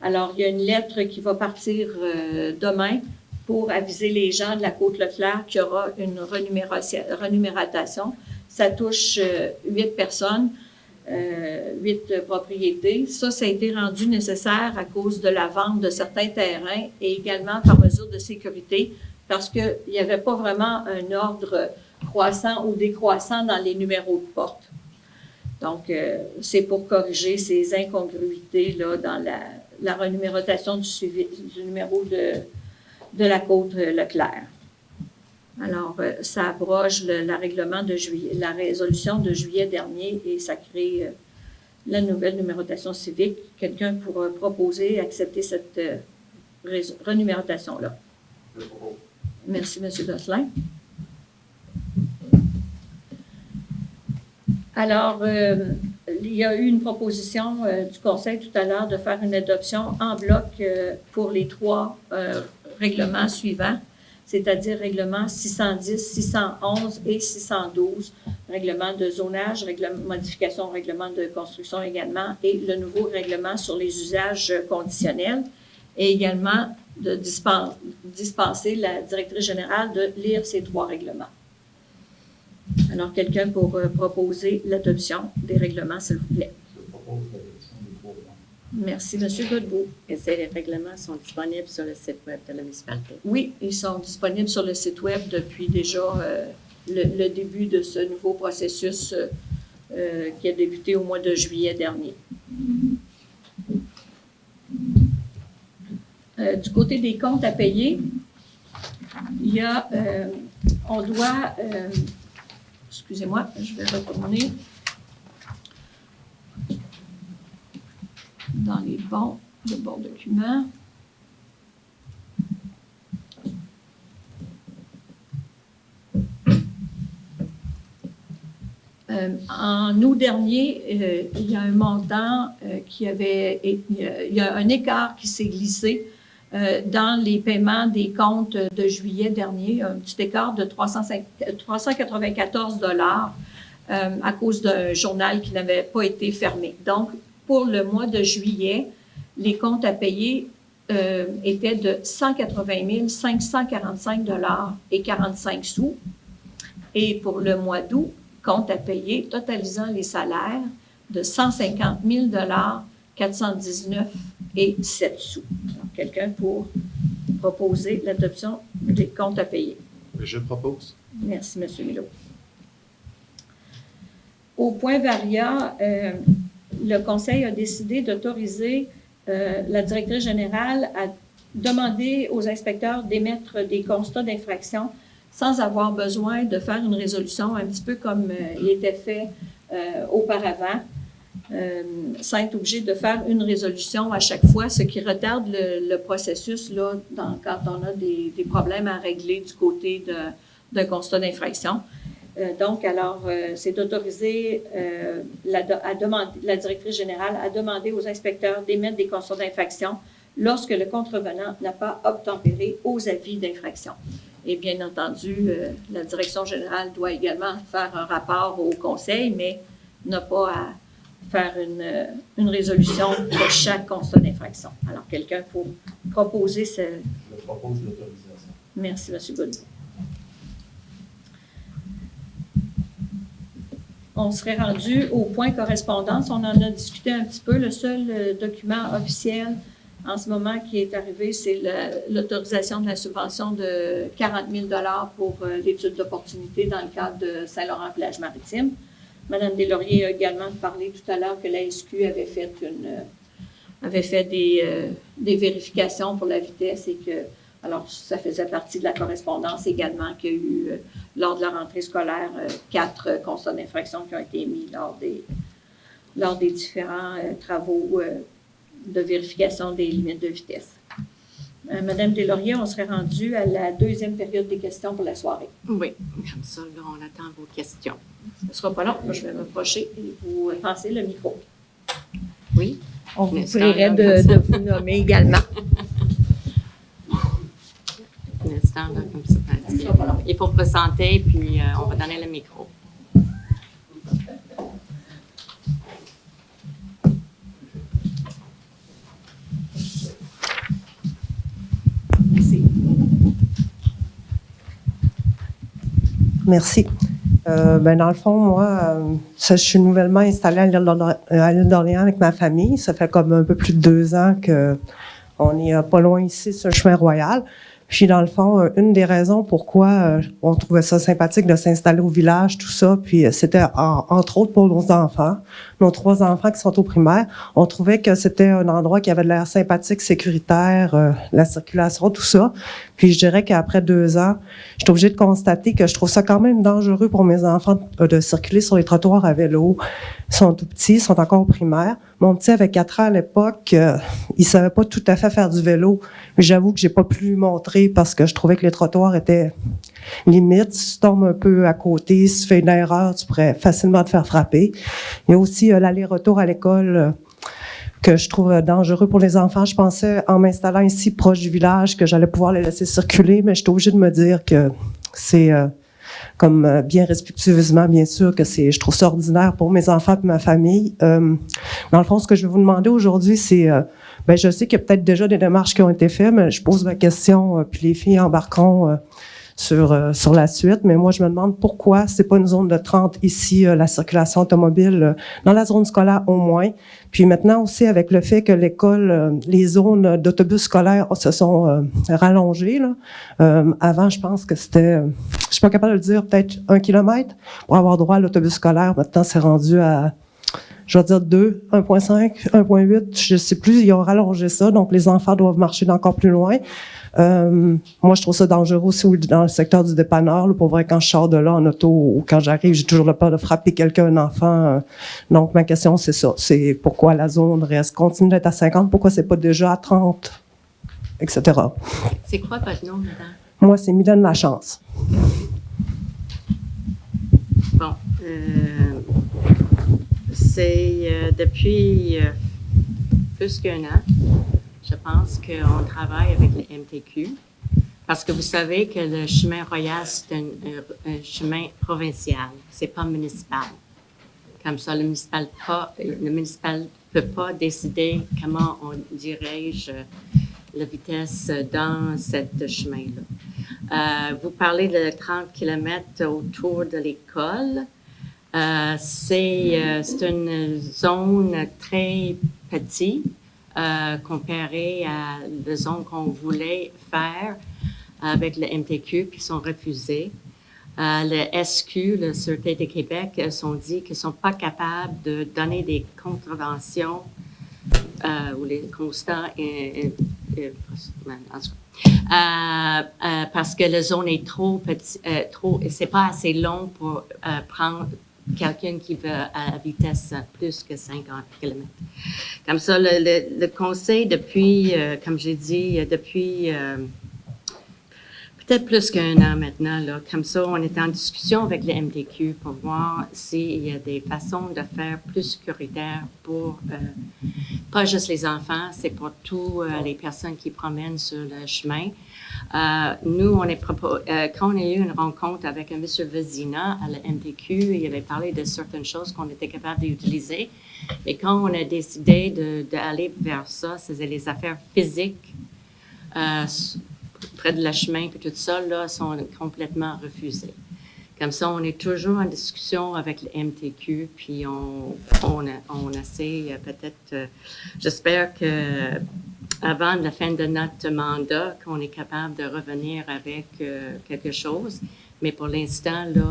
Alors, il y a une lettre qui va partir demain pour aviser les gens de la Côte-Leclerc qu'il y aura une renumération. Ça touche 8 personnes, 8 propriétés. Ça a été rendu nécessaire à cause de la vente de certains terrains et également par mesure de sécurité parce qu'il n'y avait pas vraiment un ordre croissant ou décroissant dans les numéros de porte. Donc, c'est pour corriger ces incongruités-là dans la renumération du numéro de la Côte-Leclerc. Alors, ça abroge la résolution de juillet dernier et ça crée la nouvelle numérotation civique. Quelqu'un pourra proposer, accepter cette renumérotation-là. Je propose. Merci, M. Gosselin. Alors, il y a eu une proposition du Conseil tout à l'heure de faire une adoption en bloc pour les 3 règlements suivants, c'est-à-dire règlement 610, 611 et 612, règlement de zonage, modification au règlement de construction également, et le nouveau règlement sur les usages conditionnels, et également de dispenser la directrice générale de lire ces 3 règlements. Alors, quelqu'un pour proposer l'adoption des règlements, s'il vous plaît. Je propose l'adoption des 3 plans. Merci, M. Godbout. Et ces règlements sont disponibles sur le site web de la municipalité. Oui, ils sont disponibles sur le site web depuis déjà le début de ce nouveau processus qui a débuté au mois de juillet dernier. Du côté des comptes à payer, il y a, on doit, excusez-moi, je vais retourner dans le bon document. En août dernier, il y a un montant il y a un écart qui s'est glissé dans les paiements des comptes de juillet dernier, un petit écart de 394 $ à cause d'un journal qui n'avait pas été fermé. Donc, pour le mois de juillet, les comptes à payer étaient de 180 545 $ et 45 sous. Et pour le mois d'août, compte à payer totalisant les salaires de 150 000 $ 419 et 7 sous. Alors, quelqu'un pour proposer l'adoption des comptes à payer. Je propose. Merci, M. Milot. Au point Varia, le Conseil a décidé d'autoriser la directrice générale à demander aux inspecteurs d'émettre des constats d'infraction sans avoir besoin de faire une résolution, un petit peu comme il était fait auparavant, sans être obligé de faire une résolution à chaque fois, ce qui retarde le processus là, quand on a des problèmes à régler du côté d'un constat d'infraction. C'est d'autoriser la directrice générale à demander aux inspecteurs d'émettre des constats d'infraction lorsque le contrevenant n'a pas obtempéré aux avis d'infraction. Et bien entendu, la direction générale doit également faire un rapport au conseil, mais n'a pas à faire une résolution pour chaque constat d'infraction. Alors, quelqu'un pour proposer ce... Je propose l'autorisation. Merci, M. Godbout. On serait rendu au point correspondance. On en a discuté un petit peu. Le seul document officiel en ce moment qui est arrivé, c'est l'autorisation de la subvention de 40 000 $ pour l'étude d'opportunité dans le cadre de Saint-Laurent-Plage-Maritime. Mme Deslauriers a également parlé tout à l'heure que la SQ avait fait des vérifications pour la vitesse et que, alors, ça faisait partie de la correspondance également qu'il y a eu, lors de la rentrée scolaire, 4 constats d'infraction qui ont été émis lors des différents travaux de vérification des limites de vitesse. Madame Deslauriers, on serait rendu à la deuxième période des questions pour la soirée. Oui, comme ça, là, on attend vos questions. Ce ne sera pas long. Moi, je vais m'approcher et vous passer le micro. Oui. On vous prierait de vous nommer également. Un instant, là, comme ça. Il faut présenter, puis on va donner le micro. Merci. Dans le fond, moi, je suis nouvellement installée à l'île d'Orléans avec ma famille. Ça fait comme un peu plus de 2 ans qu'on est pas loin ici, sur le chemin royal. Puis, dans le fond, une des raisons pourquoi on trouvait ça sympathique de s'installer au village, tout ça, puis c'était entre autres pour nos enfants, nos 3 enfants qui sont au primaire, on trouvait que c'était un endroit qui avait de l'air sympathique, sécuritaire, la circulation, tout ça. Puis je dirais qu'après 2 ans, je suis obligée de constater que je trouve ça quand même dangereux pour mes enfants de circuler sur les trottoirs à vélo. Ils sont tout petits, ils sont encore au primaire. Mon petit avait 4 ans à l'époque, il savait pas tout à fait faire du vélo. Mais j'avoue que j'ai pas pu lui montrer parce que je trouvais que les trottoirs étaient limites. Si tu tombes un peu à côté, si tu fais une erreur, tu pourrais facilement te faire frapper. Il y a aussi l'aller-retour à l'école que je trouve dangereux pour les enfants. Je pensais, en m'installant ici proche du village, que j'allais pouvoir les laisser circuler, mais je suis obligée de me dire que c'est comme bien respectueusement, bien sûr, que je trouve ça ordinaire pour mes enfants et ma famille. Dans le fond, ce que je vais vous demander aujourd'hui, c'est, je sais qu'il y a peut-être déjà des démarches qui ont été faites, mais je pose ma question, puis les filles embarqueront sur la suite. Mais moi, je me demande pourquoi c'est pas une zone de 30 ici, la circulation automobile, dans la zone scolaire au moins. Puis maintenant aussi, avec le fait que l'école, les zones d'autobus scolaires se sont rallongées. Là. Avant, je pense que c'était, je suis pas capable de le dire, peut-être 1 kilomètre pour avoir droit à l'autobus scolaire. Maintenant, c'est rendu à, je vais dire 2, 1,5, 1,8, je sais plus. Ils ont rallongé ça, donc les enfants doivent marcher d'encore plus loin. Moi, je trouve ça dangereux aussi dans le secteur du dépanneur. Là, pour vrai, quand je sors de là en auto ou quand j'arrive, j'ai toujours le peur de frapper quelqu'un, un enfant. Donc, ma question, c'est ça. C'est pourquoi la zone continue d'être à 50, pourquoi c'est pas déjà à 30, etc. C'est quoi votre nom, madame? Moi, c'est Mylène Lachance. Bon. C'est depuis plus qu'1 an. Je pense qu'on travaille avec le MTQ parce que vous savez que le chemin royal, c'est un chemin provincial, c'est pas municipal. Comme ça, le municipal peut pas décider comment on dirige la vitesse dans ce chemin-là. Vous parlez de 30 km autour de l'école. C'est une zone très petite. Comparé à la zone qu'on voulait faire avec le MTQ, qui sont refusés. Le SQ, la Sûreté du Québec, sont dit qu'ils ne sont pas capables de donner des contraventions ou les constats parce que la zone est trop petite, c'est pas assez long pour quelqu'un qui va à vitesse plus que 50 km. Comme ça, le conseil depuis, comme j'ai dit, depuis peut-être plus qu'un an maintenant, là, comme ça, on est en discussion avec le MTQ pour voir s'il y a des façons de faire plus sécuritaire pour, pas juste les enfants, c'est pour tous les personnes qui promènent sur le chemin. Nous, quand on a eu une rencontre avec M. Vezina à la MTQ, il avait parlé de certaines choses qu'on était capable d'utiliser. Mais quand on a décidé d'aller vers ça, c'était les affaires physiques près de la chemin, et tout ça, là, sont complètement refusées. Comme ça, on est toujours en discussion avec le MTQ, puis on essaie peut-être, j'espère que avant la fin de notre mandat, qu'on est capable de revenir avec quelque chose. Mais pour l'instant, là,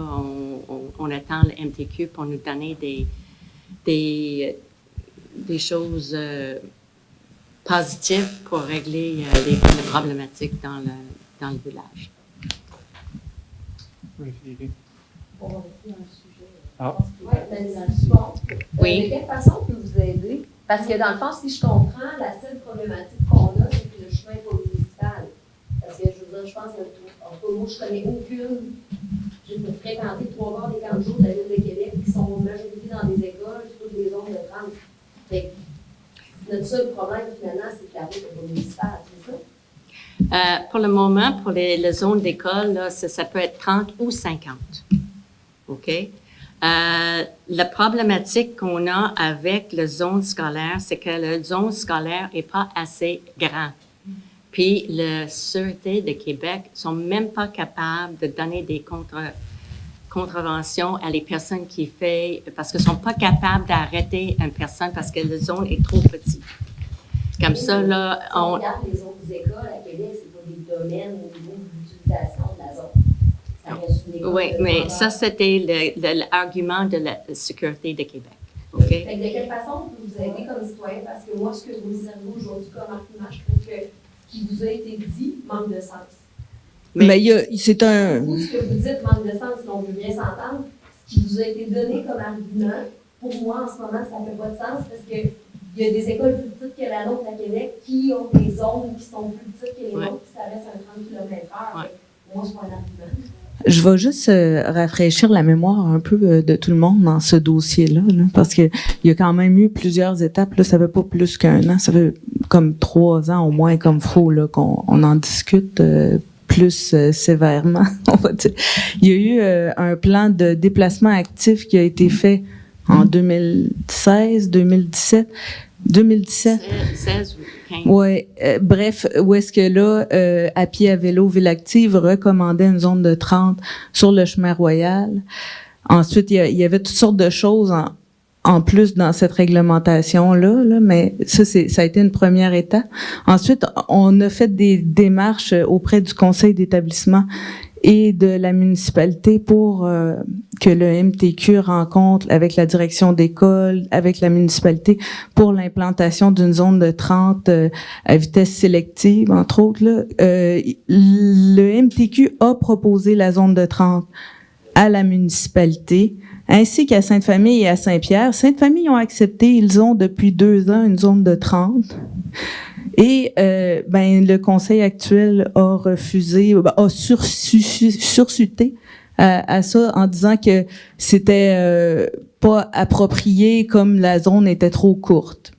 on attend le MTQ pour nous donner des choses positives pour régler les problématiques dans le village. On va rester dans le sujet. Ah. De quelle façon on peut vous aider? Parce que dans le fond, si je comprends, la seule problématique qu'on a, c'est que le chemin n'est pas municipal. Parce que je veux dire, je pense que moi, je connais aucune. J'ai fréquenté 3 quarts des camps de jour de la Ville de Québec qui sont en majorité dans des écoles, sur toutes les zones de 30. Fait que notre seul problème, finalement, c'est que la route n'est pas municipale, c'est ça? Pour le moment, pour les zones d'école, là, ça peut être 30 ou 50. OK? La problématique qu'on a avec la zone scolaire, c'est que la zone scolaire n'est pas assez grande. Puis, la Sûreté de Québec ne sont même pas capables de donner des contraventions à les personnes qui font, parce qu'ils ne sont pas capables d'arrêter une personne parce que la zone est trop petite. Comme ça, là, si on regarde les autres écoles à Québec, c'est pas des domaines au niveau de l'utilisation de la zone. Oui, mais ça, c'était l'argument de la Sécurité de Québec. OK? Fait que de quelle façon on peut vous aider comme citoyen? Parce que moi, ce que vous me servez aujourd'hui comme argument, je trouve que ce qui vous a été dit manque de sens. Mais c'est un... Vous, ce que vous dites manque de sens, si on veut bien s'entendre, ce qui vous a été donné comme argument, pour moi, en ce moment, ça ne fait pas de sens parce que il y a des écoles plus petites que la nôtre à Québec qui ont des zones qui sont plus petites que les nôtres, qui s'arrêtent à 30 km/h. Ouais. Moi, c'est pas un argument. Je vais juste rafraîchir la mémoire un peu de tout le monde dans ce dossier-là, là, parce que il y a quand même eu plusieurs étapes. Là, ça fait pas plus qu'un an, ça fait comme 3 ans au moins comme faut là qu'on en discute plus sévèrement, on va dire. Il y a eu un plan de déplacement actif qui a été fait en 2016, 2017. 2017. 16 ou 15. Oui. Bref, où est-ce que là, à pied, à vélo, Ville Active recommandait une zone de 30 sur le chemin Royal. Ensuite, il y avait toutes sortes de choses en plus dans cette réglementation-là, là, mais ça a été une première étape. Ensuite, on a fait des démarches auprès du conseil d'établissement et de la municipalité pour que le MTQ rencontre avec la direction d'école, avec la municipalité, pour l'implantation d'une zone de 30 à vitesse sélective, entre autres. Là. Le MTQ a proposé la zone de 30 à la municipalité, ainsi qu'à Sainte-Famille et à Saint-Pierre. Sainte-Famille ont accepté, ils ont depuis 2 ans une zone de 30. Et le conseil actuel a refusé, a sursuté à ça en disant que c'était pas approprié comme la zone était trop courte,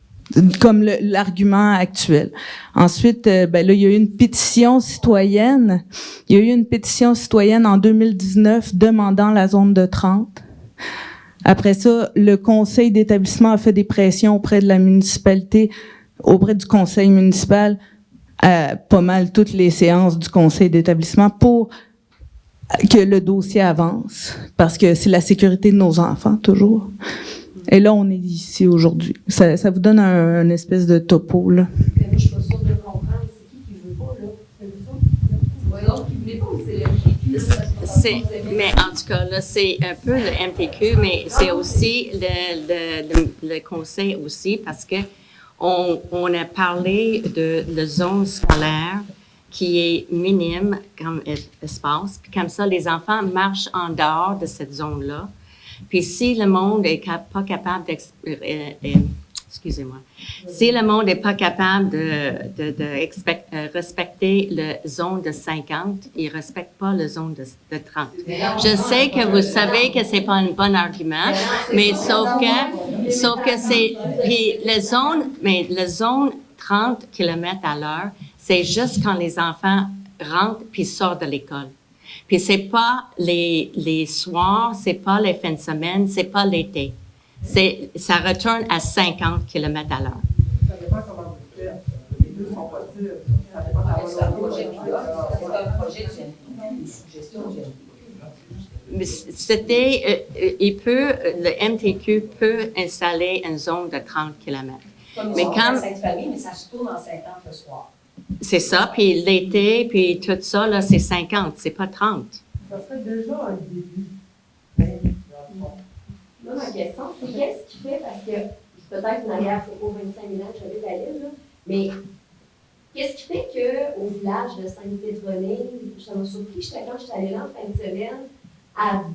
comme l'argument actuel. Ensuite, là, il y a eu une pétition citoyenne. Il y a eu une pétition citoyenne en 2019 demandant la zone de 30. Après ça, le conseil d'établissement a fait des pressions auprès de la municipalité, auprès du conseil municipal, pas mal toutes les séances du conseil d'établissement pour que le dossier avance, parce que c'est la sécurité de nos enfants, toujours. Et là, on est ici aujourd'hui. Ça vous donne un espèce de topo, là. Mais moi, je suis pas sûre de comprendre. C'est qui veut pas, là? C'est vous autres qui voulez pas ou c'est le MTQ? Mais en tout cas, là, c'est un peu le MTQ, mais c'est aussi le conseil aussi, parce que on a parlé de la zone scolaire qui est minime comme espace. Puis comme ça, les enfants marchent en dehors de cette zone-là. Puis si le monde n'est pas capable excusez-moi. Si le monde n'est pas capable de respecter la zone de 50, il ne respecte pas la zone de 30. Je sais que vous savez que c'est pas un bon argument, mais sauf que c'est, puis la zone 30 km/h, c'est juste quand les enfants rentrent puis sortent de l'école. Puis c'est pas les soirs, c'est pas les fins de semaine, c'est pas l'été. Ça retourne à 50 km/h. Ça dépend comment vous faites. Les deux sont possibles. Ça dépend de la volonté. C'est un projet de suggestion de Mais le MTQ peut installer une zone de 30 km. Mais comme Sainte-Famille, mais ça se tourne en 50 le soir. C'est ça, puis l'été, puis tout ça, là, c'est 50, c'est pas 30. Ça serait déjà un début. Moi, ma question, c'est qu'est-ce qui fait, parce que peut-être naguère, il faut pas 25 000 ans que j'habite à l'île, là, mais qu'est-ce qui fait qu'au village de Sainte-Pétronille, ça m'a surpris, quand j'étais allée là en fin de semaine,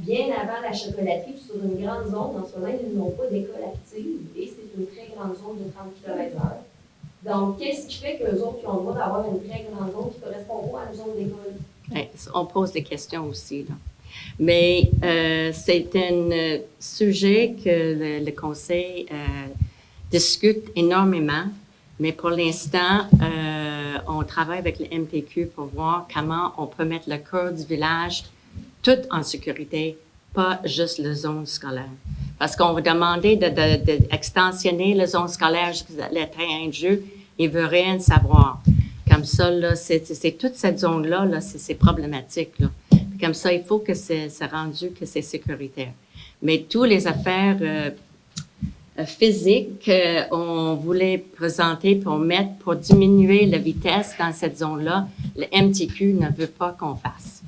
bien avant la chocolaterie, puis sur une grande zone, en ce moment, ils n'ont pas d'école active, et c'est une très grande zone de 30 km/h. Donc, qu'est-ce qui fait qu'eux autres qui ont le droit d'avoir une très grande zone qui ne correspond pas à une zone d'école? On pose des questions aussi, là. Mais c'est un sujet que le Conseil discute énormément, mais pour l'instant, on travaille avec le MTQ pour voir comment on peut mettre le cœur du village tout en sécurité, pas juste la zone scolaire. Parce qu'on va demander d'extensionner la zone scolaire jusqu'à le terrain de jeu, il ne veut rien savoir. Comme ça, là, c'est toute cette zone-là, là, c'est problématique, là. Comme ça, il faut que c'est rendu que c'est sécuritaire. Mais toutes les affaires physiques, on voulait présenter pour diminuer la vitesse dans cette zone-là, le MTQ ne veut pas qu'on fasse.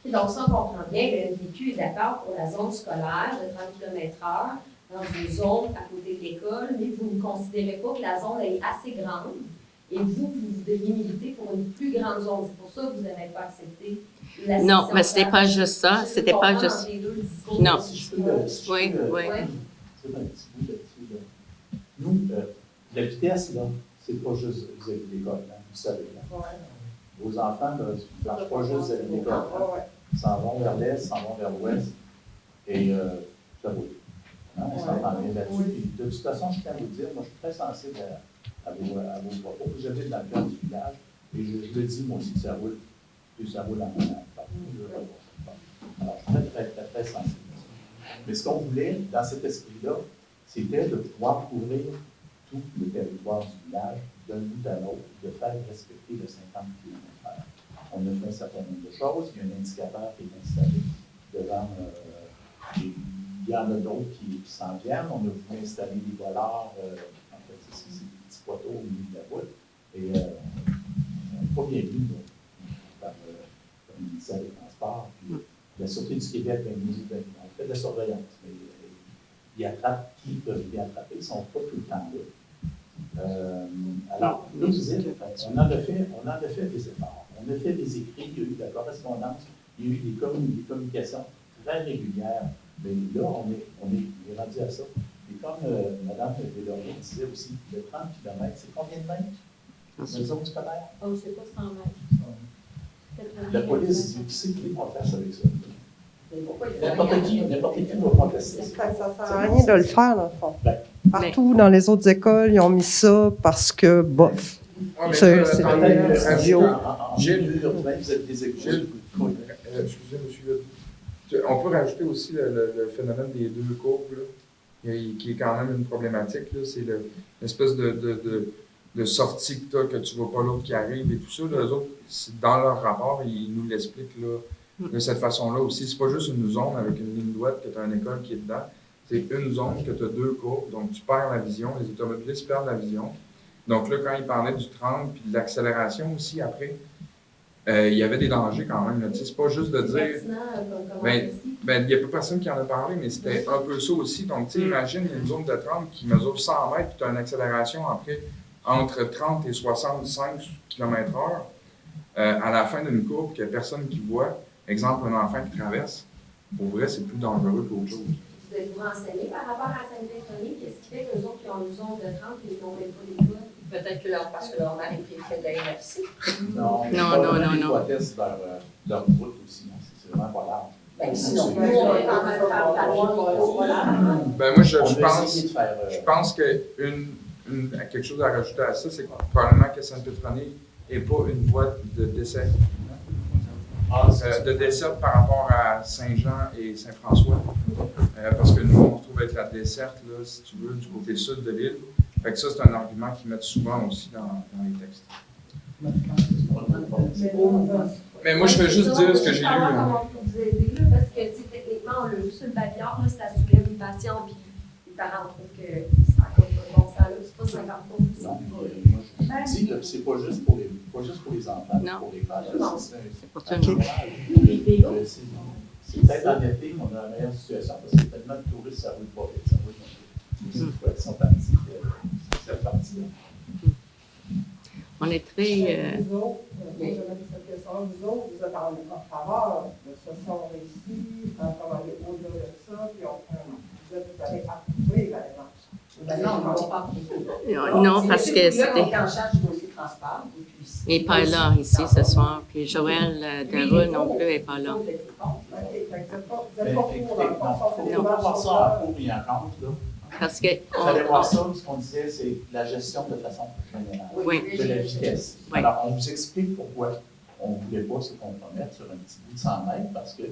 Donc, ça, on comprend bien, le MTQ est d'accord pour la zone scolaire de 30 km/h dans une zone à côté de l'école, mais vous ne considérez pas que la zone est assez grande. Et vous devriez militer pour une plus grande zone. C'est pour ça que vous n'avez pas accepté la Non, mais c'était pas juste ça. C'était pas juste. Non. Oui. C'est un petit bout là-dessus. Nous, la vitesse, là, c'est pas juste vis-à-vis de l'école, hein, vous savez. Là. Vos enfants, là, ils ne marchent pas juste vis-à-vis de l'école. Ils s'en vont vers l'est, ils s'en vont vers l'ouest. Et ça roule. Hein, on s'entend bien là-dessus. Puis, de toute façon, je tiens à vous dire, moi, je suis très sensible à vos propos. J'habite dans le cœur du village et je le dis, moi aussi, que ça roule. Puis ça roule en malade. Alors, je suis très sensible. Mais ce qu'on voulait, dans cet esprit-là, c'était de pouvoir couvrir tout le territoire du village, d'un bout à l'autre, de faire respecter le 50 km/h. On a fait un certain nombre de choses. Il y a un indicateur qui est installé devant. Il y en a d'autres qui s'en viennent. On a voulu installer des bollards. En fait, c'est des petits poteaux au milieu de la route. Et on n'est pas bien vu par le ministère des Transports. Puis, la Sûreté du Québec, on fait de la surveillance. Mais ils attrapent qui peuvent bien attraper. Ils ne sont pas tout le temps là. Alors, là, vous dites, on en a fait des efforts. On a fait des écrits, il y a eu de la correspondance, il y a eu des communications très régulières. Mais là, on est rendu à ça. Et comme Mme Deslauriers disait aussi, le 30 km, c'est combien de mètres? Une zone scolaire? Oh, je ne sais pas, 100 mètres. La police, qui sait qui on fasse avec ça? N'importe qui va prendre la Ça ne sert à rien de le faire, dans le fond. Partout dans les autres écoles, ils ont mis ça parce que, bof. C'est Gilles, vous êtes des écoles. Excusez, monsieur. On peut rajouter aussi le phénomène des deux courbes, là, qui est quand même une problématique. C'est l'espèce de sortie que tu as, que tu ne vois pas l'autre qui arrive et tout ça. Là, eux autres, dans leur rapport, ils nous l'expliquent de cette façon-là aussi. C'est pas juste une zone avec une ligne droite que tu as une école qui est dedans. C'est une zone que tu as deux courbes, donc tu perds la vision. Les automobilistes perdent la vision. Donc là, quand ils parlaient du 30 puis de l'accélération aussi après, il y avait des dangers quand même. C'est pas juste de dire. Il n'y a pas personne qui en a parlé, mais c'était un peu ça aussi. Donc, tu sais, imagine une zone de 30 qui mesure 100 mètres, puis tu as une accélération après entre 30 et 65 km/h à la fin d'une courbe qu'il n'y a personne qui voit. Exemple, un enfant qui traverse. pour vrai, c'est plus dangereux qu'autre chose. Vous êtes vous renseigné par rapport à Sainte-Pétronie? Qu'est-ce qui fait qu'eux autres qui ont une zone de 30 et ils n'ont même pas d'école? Peut-être que parce que leur mari fait de la MFC. Non, l'hypothèse vers leur route aussi. C'est vraiment pas large. Ben, sinon, nous, on est en train de faire valoir. Ben, moi, je pense que quelque chose à rajouter à ça, c'est que probablement que Sainte-Pétronie n'est pas une voie de dessert. De dessert par rapport à Saint-Jean et Saint-François. Parce que nous, on se trouve être la desserte, là, si tu veux, du côté sud de l'île. Fait que ça, c'est un argument qu'ils mettent souvent aussi dans les textes. Mais moi, je fais juste dire ce que j'ai lu. Comment vous aider, là, parce que techniquement, on l'a vu sur le bavillard, ça soulève les patients, puis les parents trouvent que ça a pas bon sens, là, c'est pas 50 %. Non, moi, je dis que c'est pas juste pour les enfants, non. pour les parents. C'est pour tout le monde. C'est peut-être en été qu'on a la meilleure situation, parce que tellement de touristes, ça roule pas vite, ça roule pas vite. Il faut être sympathique cette partie-là. On est très... Vous autres, vous êtes en faveur de ce centre ici, comme aller au-delà de ça, puis vous allez approuver la démarche. Non, on ne va pas approuver. Non, parce que c'était... On est en charge du dossier transport. Il n'est pas là ici ce soir. Puis Joël Deroux non plus n'est pas là. OK, vous n'êtes pas pour, Il ne faut pas voir ça en pour et en contre, là. Parce que... Vous allez voir ça, ce qu'on disait, c'est la gestion de façon générale, de la vitesse. Oui. Alors, on vous explique pourquoi on ne voulait pas se compromettre sur un petit bout de 100 mètres, parce que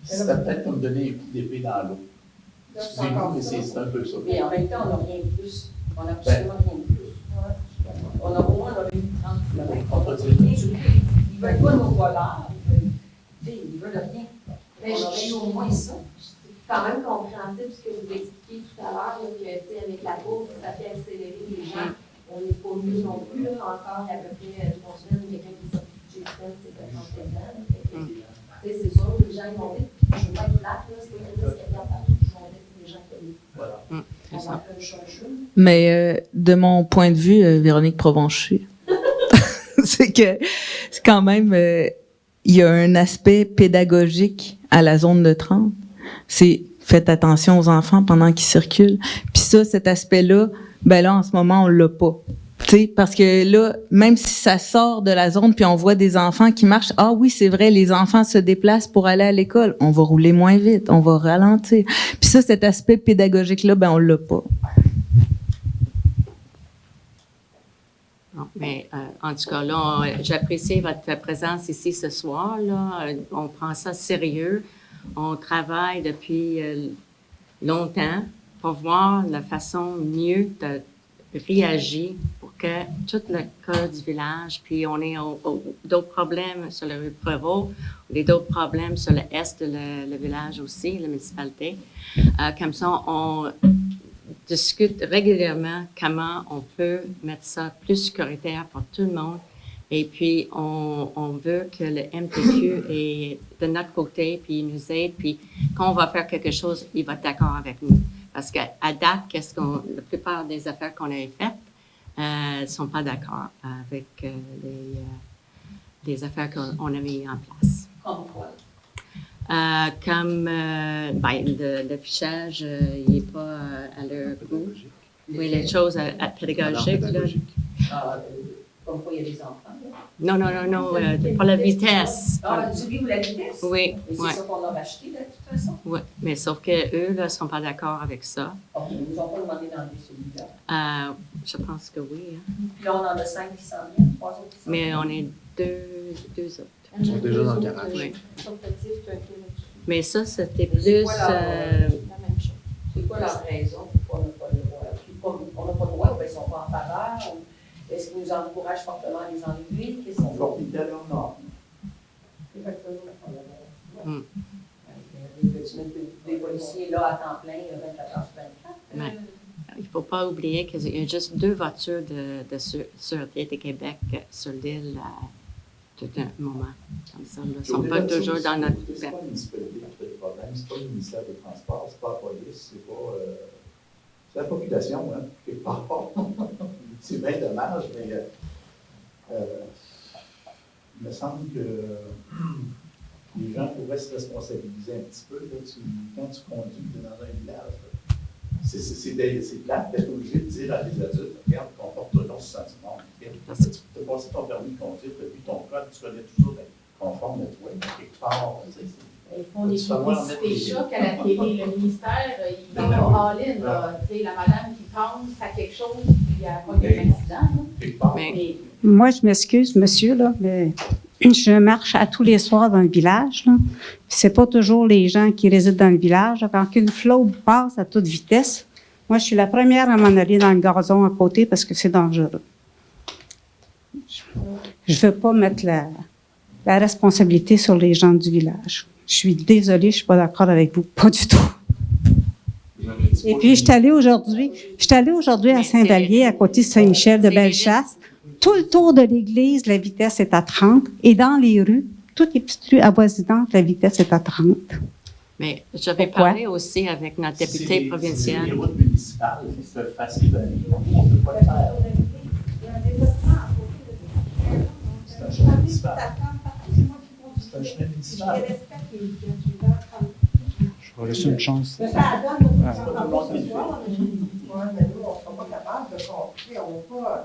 c'était peut-être comme donner un coup d'épée dans l'eau. Excusez-moi, mais c'est un peu ça. Mais en même temps, on n'a rien de plus. On n'a absolument rien de plus. On a au moins eu 30 km. Ils ne veulent pas nos voleurs. Ils veulent rien. Mais j'ai eu au moins ça. C'est quand même compréhensible ce que vous expliquez tout à l'heure, que avec la bourse, ça fait accélérer les gens. On n'est pas mieux non plus. Là. Encore, il y a à peu près 3 semaines, quelqu'un qui est sorti de chez Spen, c'est 37 ans. C'est sûr, les gens ils vont dire, je ne veux pas être plate, c'est pas une crise qui regarde partout, ils vont dire que les gens qui aiment. Voilà. On va faire un changement. Mais de mon point de vue, Véronique Provencher, c'est que c'est quand même, il y a un aspect pédagogique à la zone de 30. C'est faites attention aux enfants pendant qu'ils circulent. Puis ça, cet aspect-là, ben là, en ce moment, on l'a pas. T'sais, parce que là, même si ça sort de la zone puis on voit des enfants qui marchent, ah oui, c'est vrai, les enfants se déplacent pour aller à l'école. On va rouler moins vite, on va ralentir. Puis ça, cet aspect pédagogique-là, ben on l'a pas. Non, mais en tout cas, là, j'apprécie votre présence ici ce soir. Là. On prend ça sérieux. On travaille depuis longtemps pour voir la façon mieux de réagir pour que tout le cœur du village, puis on est d'autres problèmes sur la rue Prévost, on a d'autres problèmes sur l'est de le village aussi, la municipalité. Comme ça, on discute régulièrement comment on peut mettre ça plus sécuritaire pour tout le monde. Et puis, on veut que le MTQ est de notre côté, puis il nous aide, puis quand on va faire quelque chose, il va être d'accord avec nous. Parce qu'à date, la plupart des affaires qu'on avait faites ne sont pas d'accord avec les affaires qu'on a mises en place. Comme quoi? Comme l'affichage, il n'est pas à leur goût. Oui, les choses pédagogiques. Comme quoi il y a des enfants. Là. Non, pour la vitesse. Du livre ou la vitesse? Oui. Mais c'est ça qu'on a racheté, de toute façon. Oui, mais sauf qu'eux, là, ne sont pas d'accord avec ça. OK, ils ne nous ont pas demandé d'enlever celui-là. Je pense que oui. Hein. Puis là, on en a 5 qui s'en viennent, 3 autres qui s'en viennent. Mais on est deux autres. Ils sont déjà dans le garage. Oui. Mais ça, c'était plus... C'est quoi leur raison pourquoi on n'a pas le droit? On n'a pas le droit ou bien ils ne sont pas en faveur? Est-ce qu'ils nous encouragent fortement à les enlever? Conformité à leur norme. Des policiers là à temps plein, 24 heures sur 24. Mais, il ne faut pas oublier qu'il y a juste 2 voitures de Sûreté de Québec sur l'île à tout un moment. Comme ça, ils ne sont pas toujours dans notre... C'est pas la municipalité qui fait le problème, c'est pas le ministère des Transports, c'est pas la police, c'est pas... c'est la population, hein, quelque part. C'est bien dommage, mais il me semble que les gens pourraient se responsabiliser un petit peu. Là, quand tu conduis dans un village, c'est plate d'être obligé de dire à des adultes, regarde, comporte-toi donc ce sentiment. Tu as passé ton permis de conduire, tu as vu ton code, tu connais toujours conforme de toi, quelque part. Ils font des chocs à la télé. Le ministère, il va all-in. La madame qui pense à quelque chose, puis il n'y a pas d'accident. Moi, je m'excuse, monsieur, là, mais je marche à tous les soirs dans le village. Là. C'est pas toujours les gens qui résident dans le village. Quand une flotte passe à toute vitesse, moi, je suis la première à m'en aller dans le gazon à côté parce que c'est dangereux. Je veux pas mettre la responsabilité sur les gens du village. Je suis désolée, je suis pas d'accord avec vous, pas du tout. Et puis, je suis allée aujourd'hui à Saint-Vallier, à côté de Saint-Michel de Bellechasse. Tout le tour de l'église, la vitesse est à 30. Et dans les rues, toutes les petites rues avoisinantes, la vitesse est à 30. Mais j'avais parlé aussi avec notre député provincial. Les routes municipales qui se fassent évaluer. On ne peut pas le faire. C'est un chemin municipal. C'est un chemin municipal. Je vais laisser une chance. Mais ça donne beaucoup de temps ce soir, mais nous, on ne sera pas capable de compter.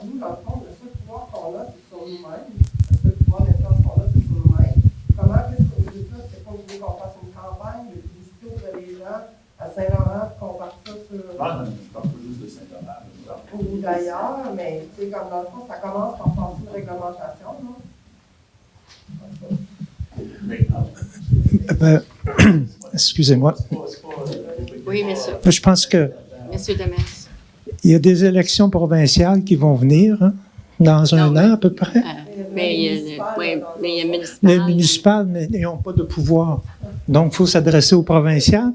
Nous, dans le fond, le seul pouvoir qu'on a, c'est sur nous-mêmes. Le seul pouvoir d'influence qu'on a, c'est sur nous-mêmes. Comment est-ce que vous dites ça? C'est pas vous voulez qu'on fasse une campagne de publicité auprès des gens à Saint-Laurent, qu'on parte ça sur... Non, je parle pas juste de Saint-Laurent. Ou d'ailleurs, mais tu sais, comme dans le fond, ça commence par passer une réglementation, non? Excusez-moi. Oui, monsieur. Je pense que Monsieur Demers. il y a des élections provinciales qui vont venir dans un an à peu près. Mais il y a municipal. Les municipales, mais ils n'ont pas de pouvoir. Donc, il faut s'adresser aux provinciales.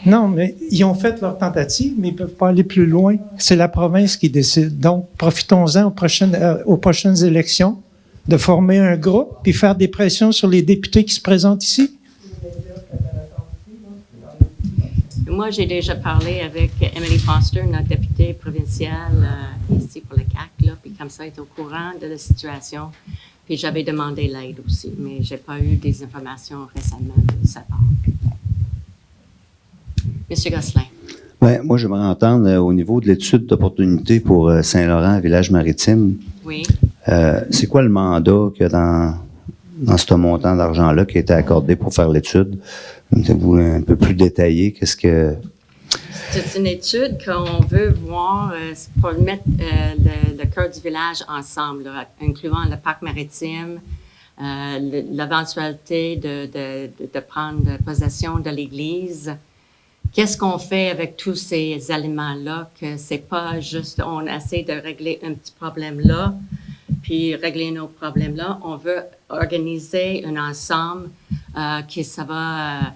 Non, mais ils ont fait leur tentative, mais ils ne peuvent pas aller plus loin. C'est la province qui décide. Donc, profitons-en aux prochaines élections de former un groupe puis faire des pressions sur les députés qui se présentent ici. Moi, j'ai déjà parlé avec Emily Foster, notre députée provinciale ici pour le CAC, là, puis comme ça, elle est au courant de la situation. Puis j'avais demandé l'aide aussi, mais je n'ai pas eu des informations récemment de sa part. Monsieur Gosselin. Ouais, moi, j'aimerais entendre au niveau de l'étude d'opportunité pour Saint-Laurent, village maritime. Oui. C'est quoi le mandat qu'il y a dans ce montant d'argent-là qui a été accordé pour faire l'étude? Vous un peu plus détaillé, qu'est-ce que... C'est une étude qu'on veut voir pour mettre le cœur du village ensemble, là, incluant le parc maritime, l'éventualité de prendre possession de l'église. Qu'est-ce qu'on fait avec tous ces aliments-là, que c'est pas juste on essaie de régler un petit problème là, puis régler nos problèmes là. On veut organiser un ensemble que ça va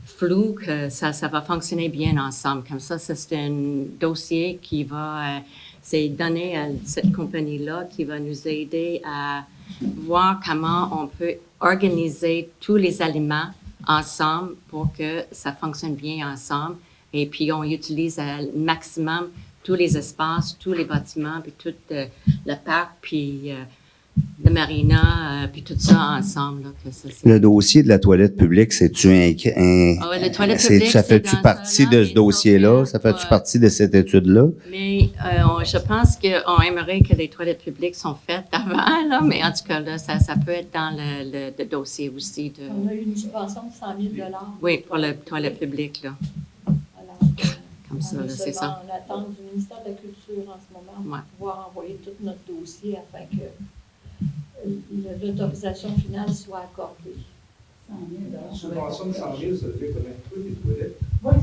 flou, que ça va fonctionner bien ensemble. Comme ça, c'est un dossier qui va c'est donné à cette compagnie-là qui va nous aider à voir comment on peut organiser tous les aliments ensemble pour que ça fonctionne bien ensemble. Et puis, on utilise au maximum tous les espaces, tous les bâtiments, puis tout le parc, puis le marina, puis tout ça ensemble. Là, que ça, le dossier de la toilette publique, c'est-tu la toilette publique, ça fait-tu partie de ce dossier-là? Ça fait-tu partie de cette étude-là? Mais je pense qu'on aimerait que les toilettes publiques sont faites avant, là, mais en tout cas, là, ça peut être dans le dossier aussi. On a eu une subvention de 100 000 $. Oui, pour la toilette publique, là. Alors, comme ça, là, c'est ça. On attend du ministère de la Culture en ce moment pour pouvoir envoyer tout notre dossier afin que l'autorisation finale soit accordée. 100 000 $. Subvention de 100 000 $, ça veut dire qu'on a des toilettes. Oui,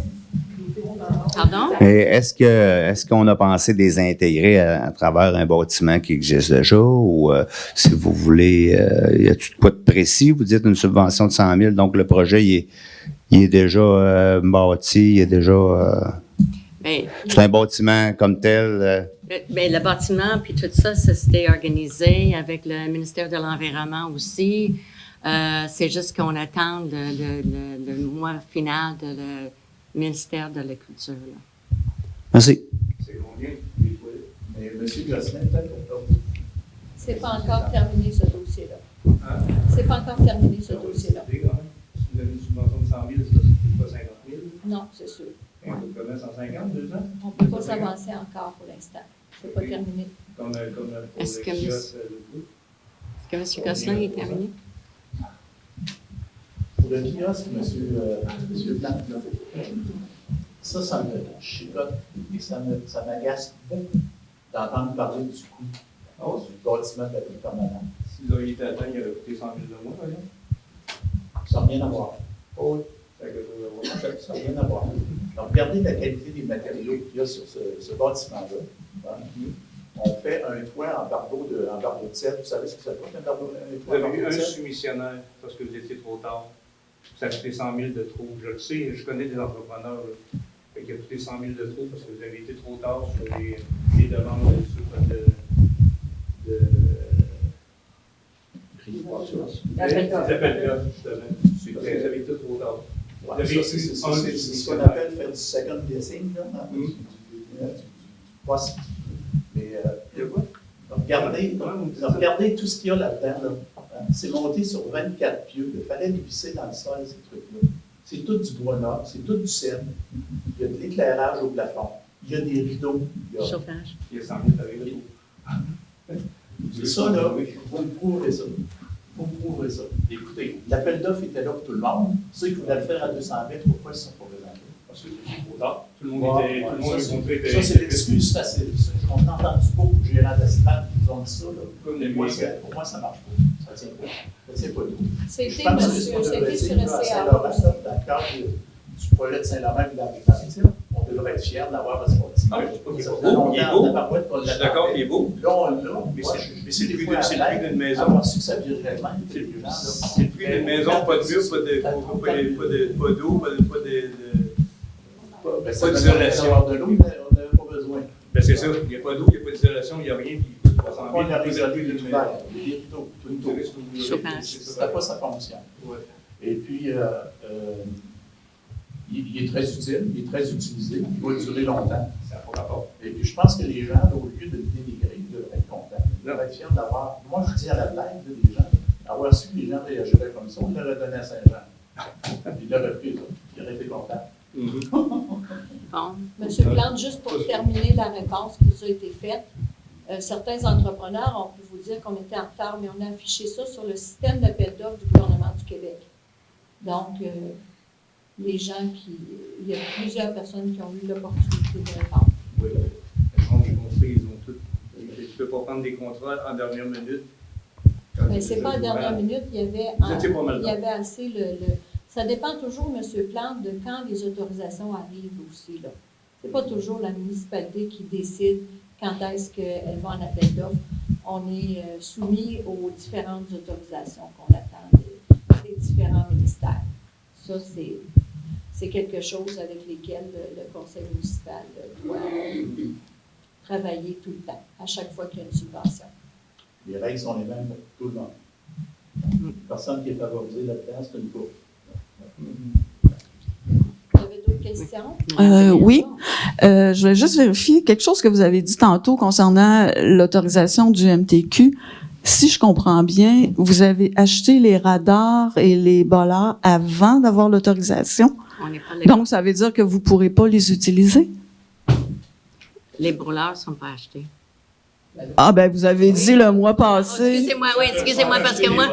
Pardon? Et est-ce qu'on a pensé les intégrer à travers un bâtiment qui existe déjà ou si vous voulez, y a-t-il de quoi de précis? Vous dites une subvention de 100 000 $, donc le projet il est déjà bâti, il est déjà... c'est un bâtiment comme tel? Le bâtiment, puis tout ça, c'était organisé avec le ministère de l'Environnement aussi. C'est juste qu'on attend le mois final de le ministère de la Culture. Là. Merci. C'est combien les toilettes? Mais M. Gosselin, peut-être pour c'est pas encore terminé, ce dossier-là. C'est pas encore terminé, ce dossier-là. 000, ça, c'est pas 50 000. Non, c'est sûr. Un taux de commerce en 50, 2 ans? On ne peut pas s'avancer encore pour l'instant. C'est pas terminé. Comme pour Est-ce le que kiosque Est-ce que M. Gosselin est terminé? Pour le kiosque, monsieur Plante, là, ça me chicote et ça m'agace beaucoup d'entendre parler du coût du bâtiment de la vie permanente. Si vous auriez été atteint, il aurait coûté 100 000 de moins, par exemple? Ça n'a rien à voir. Oh, oui. Ça n'a rien à voir. Donc, regardez la qualité des matériaux qu'il y a sur ce bâtiment-là. Hein. On fait un toit en bardeau de cèdre. Vous savez ce que ça coûte, un toit Vous avez eu de un cèdre? soumissionnaire parce que vous étiez trop tard. Ça a coûté 100 000 de trop. Je le sais, je connais des entrepreneurs qui a coûté 100 000 de trop parce que vous avez été trop tard sur les demandes L'appel d'offres. Les appels d'offres, justement. Vous avez été trop tard. Ouais, ça, c'est ce qu'on appelle faire du second guessing, là, hein, du poste. Mais regardez tout ce qu'il y a là-dedans. Là. C'est monté sur 24 pieux. Il fallait les visser dans le sol, ces trucs-là. C'est tout du bois noir, c'est tout du cèdre. Il y a de l'éclairage au plafond. Il y a des rideaux. Chauffage. Il y a 100 000 avec le tout. C'est ça, là. Il faut me prouver ça. Il faut me prouver ça. Écoutez, l'appel d'offres était là pour tout le monde. Ceux qui voulaient le faire à 200 mètres, pourquoi ils ne sont pas présentés? Parce que c'est trop tard. Tout le monde était. Ça, c'est l'excuse facile. On a entendu beaucoup de gérants d'asphalt qui ont dit ça. Là. Pour moi, ça ne marche pas. Ça ne tient pas. Ça tient pas tout. C'était Je pense que c'est sur à SCA. Saint-Laurent, dans le cadre du projet de Saint-Laurent et de la Maritime. On devrait être fiers d'avoir ce bâtiment. Il est beau. Je suis d'accord, il est beau. Là, on l'a. Mais c'est le prix d'une maison. Avoir su que ça vire réellement. C'est le prix d'une maison, pas de mur, pas d'eau, pas d'isolation. De l'eau, on n'avait pas besoin. Ben c'est ça, il n'y a pas d'eau, il n'y a pas d'isolation, il n'y a rien, puis il coûte 300 000. On a réservé les rideaux, tout. Chauffage. C'était pas sa fonction. Et puis, il est très utile, il est très utilisé, il va durer longtemps. Ça n'a pas rapport. Et puis, je pense que les gens, au lieu de le dénigrer, ils devraient être contents. Ils devraient être fiers d'avoir, moi je dis à la blague des gens, avoir su que les gens réagiraient comme ça, on l'aurait donné à Saint-Jean. Il l'aurait pris, là. Il aurait été content. Monsieur Plante, juste pour terminer la réponse qui vous a été faite, certains entrepreneurs ont pu vous dire qu'on était en retard, mais on a affiché ça sur le système d'appel d'offres du gouvernement du Québec. Donc, les gens il y a plusieurs personnes qui ont eu l'opportunité de répondre. Oui, les entreprises ont toutes. Tu ne peux pas prendre des contrats en dernière minute. Mais ce n'est pas en dernière minute, il y avait assez ça dépend toujours, M. Plante, de quand les autorisations arrivent aussi. Ce n'est pas toujours la municipalité qui décide quand est-ce qu'elle va en appel d'offres. On est soumis aux différentes autorisations qu'on attend des différents ministères. Ça, c'est quelque chose avec lequel le conseil municipal doit travailler tout le temps, à chaque fois qu'il y a une subvention. Les règles sont les mêmes pour tout le monde. Personne qui est favorisé là-dedans, c'est une course. Vous avez d'autres questions? Oui. Je voulais juste vérifier quelque chose que vous avez dit tantôt concernant l'autorisation du MTQ. Si je comprends bien, vous avez acheté les radars et les bollards avant d'avoir l'autorisation. Donc, ça veut dire que vous ne pourrez pas les utiliser? Les brûleurs ne sont pas achetés. Ah, ben, vous avez dit le mois passé. Excusez-moi, parce que moi,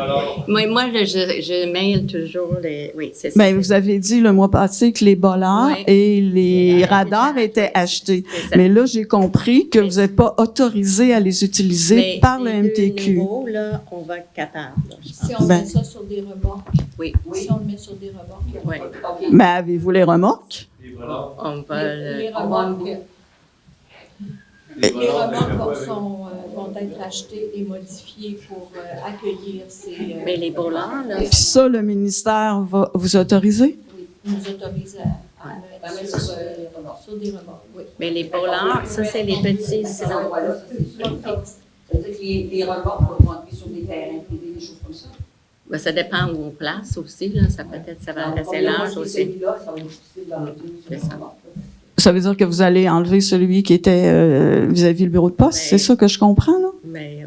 je mail toujours les. Oui, c'est ça. Ben, vous avez dit le mois passé que les bollards et les radars étaient achetés. Mais là, j'ai compris que vous n'êtes pas autorisé à les utiliser par le MTQ. Nouveau, là, on va être capable. Si on met ça sur des remorques. Oui. Si on le met sur des remorques. Oui. Mais avez-vous les remorques? On va les remorques. Les remorques vont être achetées et modifiées pour accueillir ces... Mais les bollards, là... Puis ça, le ministère va vous autoriser? Oui, nous autorise à mettre sur des remorques, oui. Mais les bollards, ça, c'est les petits... Ça veut dire que les remorques vont rentrer sur des terrains privés, des choses comme ça? Ben, ça dépend où on place aussi, là. Ça peut-être, ça va assez large aussi. C'est ça. Ça veut dire que vous allez enlever celui qui était vis-à-vis le bureau de poste? C'est ça que je comprends, là? Mais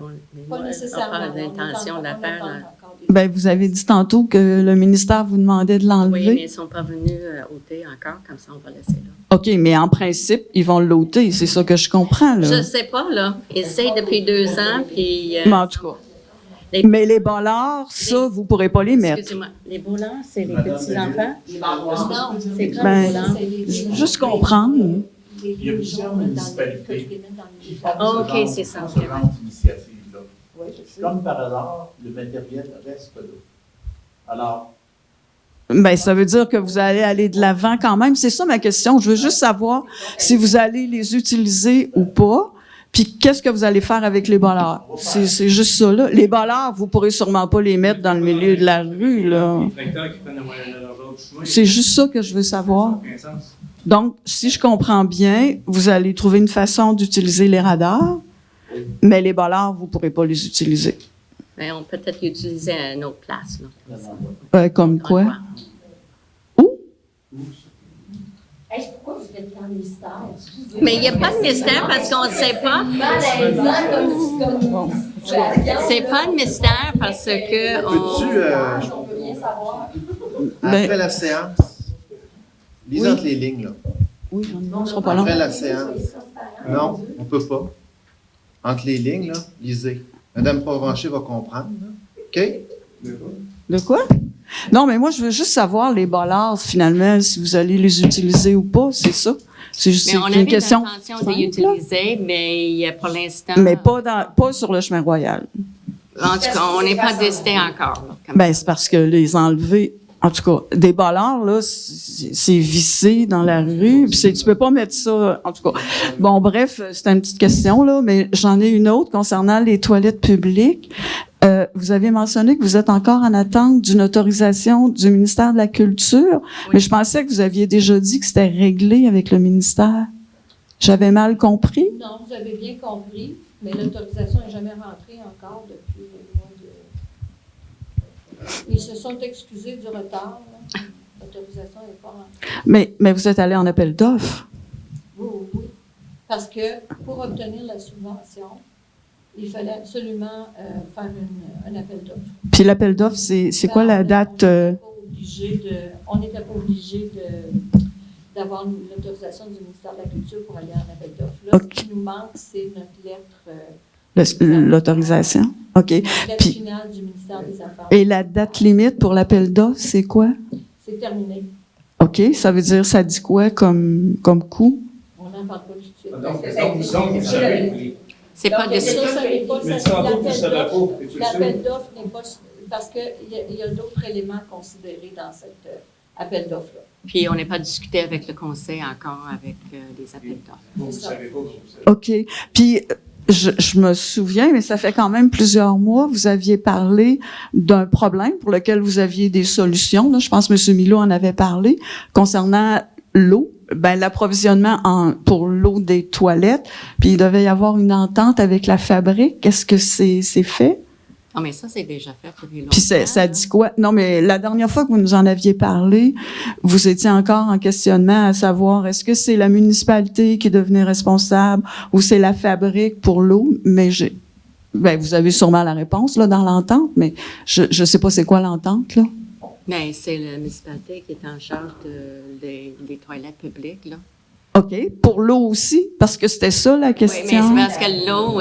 pas nécessairement. On n'a pas l'intention de la faire. Ben, vous avez dit tantôt que le ministère vous demandait de l'enlever. Oui, mais ils ne sont pas venus ôter encore, comme ça, on va laisser là. OK, mais en principe, ils vont l'ôter. C'est ça que je comprends, là. Je ne sais pas, là. Ils essayent depuis 2 ans, puis... Mais en tout cas. Mais les bollards, ça, vous ne pourrez pas les mettre. Excusez-moi, les bollards, c'est les petits-enfants? Non, c'est quoi Ben, les bollards? juste comprendre. Il y a plusieurs municipalités qui font OK, ce genre c'est ça. ce genre d'initiative-là. Comme par hasard, le matériel reste là. Alors, Ben, ça veut dire que vous allez aller de l'avant quand même. C'est ça ma question. Je veux juste savoir si vous allez les utiliser ou pas. Puis qu'est-ce que vous allez faire avec les bollards? C'est juste ça, là. Les bollards, vous pourrez sûrement pas les mettre dans le milieu de la rue, là. Les tracteurs qui prennent la largeur du chemin. C'est juste ça que je veux savoir. Donc, si je comprends bien, vous allez trouver une façon d'utiliser les radars, mais les bollards, vous pourrez pas les utiliser. Ben, on peut peut-être l'utiliser à une autre place, là. Comme quoi? Hey, pourquoi vous faites tant de mystère? Excusez-moi. Mais il n'y a pas de mystère parce qu'on ne sait pas. C'est pas de mystère parce que Peux-tu, on peut rien savoir. après la séance, lisez entre les lignes, là. Oui, on ne sera pas long. Après la séance. Non, on ne peut pas. Entre les lignes, là, lisez. Madame Provencher va comprendre, là. OK? De quoi? Non, mais moi, je veux juste savoir les bollards, finalement, si vous allez les utiliser ou pas, c'est ça. C'est juste mais on une avait question. l'intention de les utiliser, mais pour l'instant... Mais pas sur le chemin royal. En tout cas, on n'est pas décidé encore. Là, Ben, c'est parce que les enlever... En tout cas, des bollards, là, c'est vissé dans la rue. Puis tu peux pas mettre ça... En tout cas, bon, bref, c'était une petite question, là, mais j'en ai une autre concernant les toilettes publiques. Vous avez mentionné que vous êtes encore en attente d'une autorisation du ministère de la Culture, mais je pensais que vous aviez déjà dit que c'était réglé avec le ministère. J'avais mal compris? Non, vous avez bien compris, mais l'autorisation n'est jamais rentrée encore depuis le mois de... Ils se sont excusés du retard. Là. L'autorisation n'est pas rentrée. Mais vous êtes allé en appel d'offres? Oui, oui. Parce que pour obtenir la subvention, il fallait absolument faire un appel d'offres. Puis l'appel d'offres, c'est quoi la date? On n'était pas obligé d'avoir l'autorisation du ministère de la Culture pour aller en appel d'offres. Là, ce qui nous manque, c'est notre lettre... L'autorisation? OK. La lettre Puis, finale du ministère des Affaires. et la date limite pour l'appel d'offres, c'est quoi? C'est terminé. OK. Ça veut dire, ça dit quoi comme coût? On n'en parle pas tout de suite. Donc, vous savez... C'est pas Mais décidé. L'appel d'offres n'est pas... Parce qu'il y a d'autres éléments à considérer dans cet appel d'offres-là. Puis on n'est pas discuté avec le conseil encore avec les appels d'offres. Vous ne savez pas, vous savez. OK. Puis, je me souviens, mais ça fait quand même plusieurs mois, vous aviez parlé d'un problème pour lequel vous aviez des solutions. Là, je pense que M. Milot en avait parlé concernant l'eau. Ben, l'approvisionnement pour l'eau des toilettes, puis il devait y avoir une entente avec la fabrique. Est-ce que c'est fait? Non, mais ça, c'est déjà fait depuis longtemps. Puis ça dit quoi? Non, mais la dernière fois que vous nous en aviez parlé, vous étiez encore en questionnement à savoir est-ce que c'est la municipalité qui devenait responsable ou c'est la fabrique pour l'eau? Mais vous avez sûrement la réponse là dans l'entente, mais je sais pas c'est quoi l'entente là. Mais c'est la municipalité qui est en charge des toilettes publiques, là. OK. Pour l'eau aussi? Parce que c'était ça, la question. Oui, mais c'est parce que l'eau,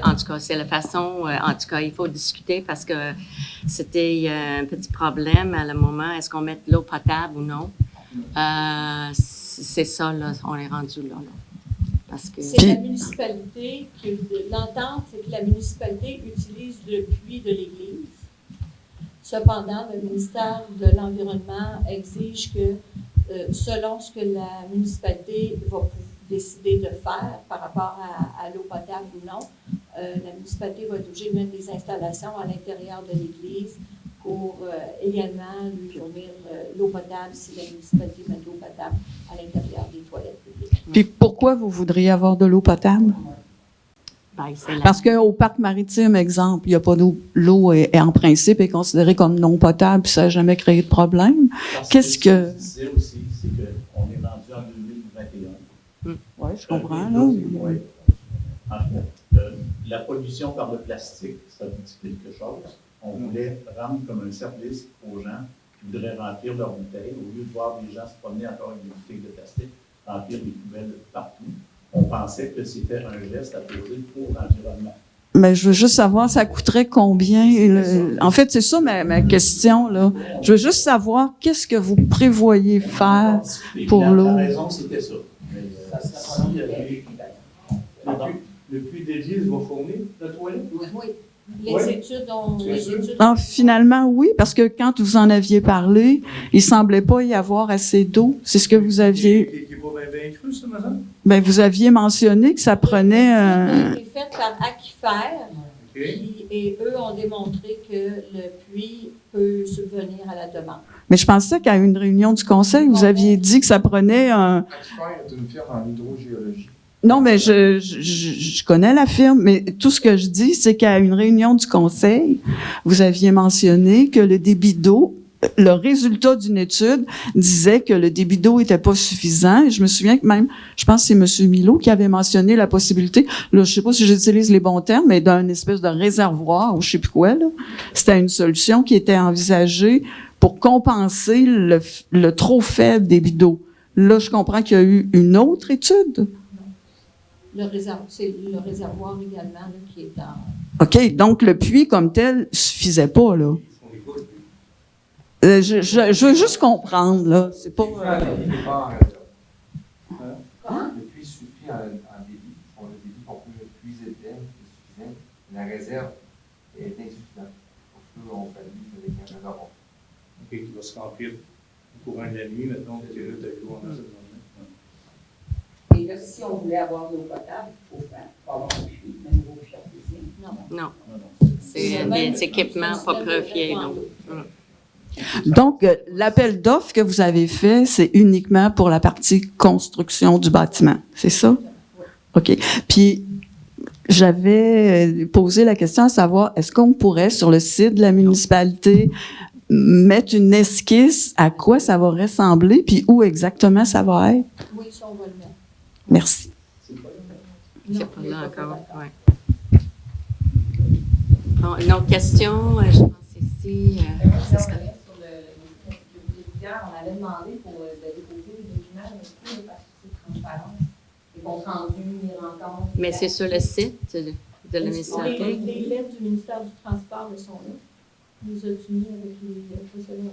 en tout cas, c'est la façon... en tout cas, il faut discuter parce que c'était un petit problème à le moment. Est-ce qu'on met de l'eau potable ou non? C'est ça, là. On est rendu là. Parce que... C'est la municipalité l'entente, c'est que la municipalité utilise le puits de l'Église. Cependant, le ministère de l'Environnement exige que, selon ce que la municipalité va décider de faire par rapport à l'eau potable ou non, la municipalité va être obligée de mettre des installations à l'intérieur de l'église pour également lui fournir l'eau potable si la municipalité met de l'eau potable à l'intérieur des toilettes publiques. Puis pourquoi vous voudriez avoir de l'eau potable? Parce qu'au parc maritime, exemple, il n'y a pas d'eau. L'eau est en principe est considérée comme non potable, puis ça n'a jamais créé de problème. Qu'est-ce que... Ce que je disais aussi, c'est qu'on est rendu en 2021. Oui, je comprends. Là. En fait, la pollution par le plastique, ça vous dit quelque chose. On voulait rendre comme un service aux gens qui voudraient remplir leur bouteille, au lieu de voir des gens se promener encore avec des bouteilles de plastique, remplir des poubelles partout. On pensait que c'était un geste à poser pour l'environnement. Mais je veux juste savoir, ça coûterait combien? En fait, c'est ça ma question, là. Je veux juste savoir qu'est-ce que vous prévoyez faire pour l'eau. La raison, c'était ça. Le puits d'église va fournir la toilette? Oui. Les études ont... Finalement, oui, parce que quand vous en aviez parlé, il semblait pas y avoir assez d'eau. C'est ce que vous aviez... Qui n'est pas bien cru, ça, madame? Ben, vous aviez mentionné que ça prenait C'est fait par Aquifère. Et eux ont démontré que le puits peut subvenir à la demande. Mais je pensais qu'à une réunion du conseil, vous aviez dit que ça prenait un... Aquifère est une firme en hydrogéologie. Non, mais je connais la firme, mais tout ce que je dis, c'est qu'à une réunion du conseil, vous aviez mentionné que le débit d'eau, le résultat d'une étude disait que le débit d'eau était pas suffisant. Et je me souviens que même, je pense que c'est M. Milot qui avait mentionné la possibilité, là, je sais pas si j'utilise les bons termes, mais d'un espèce de réservoir ou je sais plus quoi, là. C'était une solution qui était envisagée pour compenser le trop faible débit d'eau. Là, je comprends qu'il y a eu une autre étude. C'est le réservoir également là, qui est dans... OK, donc le puits comme tel suffisait pas, là. Je veux juste comprendre, là. C'est pas... Le puits suffit en débit. Le débit qu'on peut puiser dedans est suffisant. La réserve est insuffisante. Pour ceux qui ont fallu avec un réservoir. OK, qui va se remplir au courant de la nuit, mettons, que là, tu as l'eau en environnement. Et là, si on voulait avoir de l'eau potable, il faut avoir un puits, un nouveau puits artésien. Non. C'est des équipements pas profilés, non. Donc, l'appel d'offres que vous avez fait, c'est uniquement pour la partie construction du bâtiment, c'est ça? OK. Puis, j'avais posé la question à savoir, est-ce qu'on pourrait, sur le site de la municipalité, mettre une esquisse à quoi ça va ressembler, puis où exactement ça va être? Oui, ça, on va le mettre. Merci. C'est pas là encore, oui. Bon, une autre question, je pense ici. On avait demandé pour de déposer les documents, mais parce que c'est transparent. Les comptes rendus, les rencontres. Mais c'est sur le site de la municipalité? Les lettres du ministère du Transport sont là. Nous as-tu mis avec les précédents?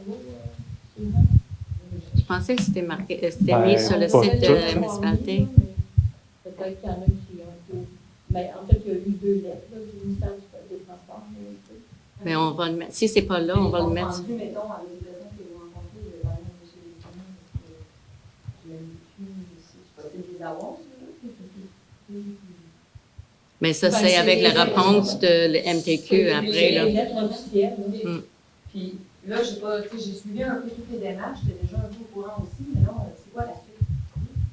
Je pensais que c'était marqué, c'était mis sur le site de la municipalité. Peut-être qu'il y en a qui ont été... Mais en fait, il y a eu 2 lettres là, du ministère des Transports. Mais on va le mettre. Si c'est pas là, on va le mettre. Mettons, avec les personnes que vous rencontrez, par exemple, M. Léconin, je l'ai vu ici. C'est des avances, Mais ça, c'est avec la réponse de l'MTQ après, là. Les lettres officielles, là. Puis là, j'ai suivi un peu toutes les démarches, j'étais déjà un peu au courant aussi, mais là, c'est quoi la suite?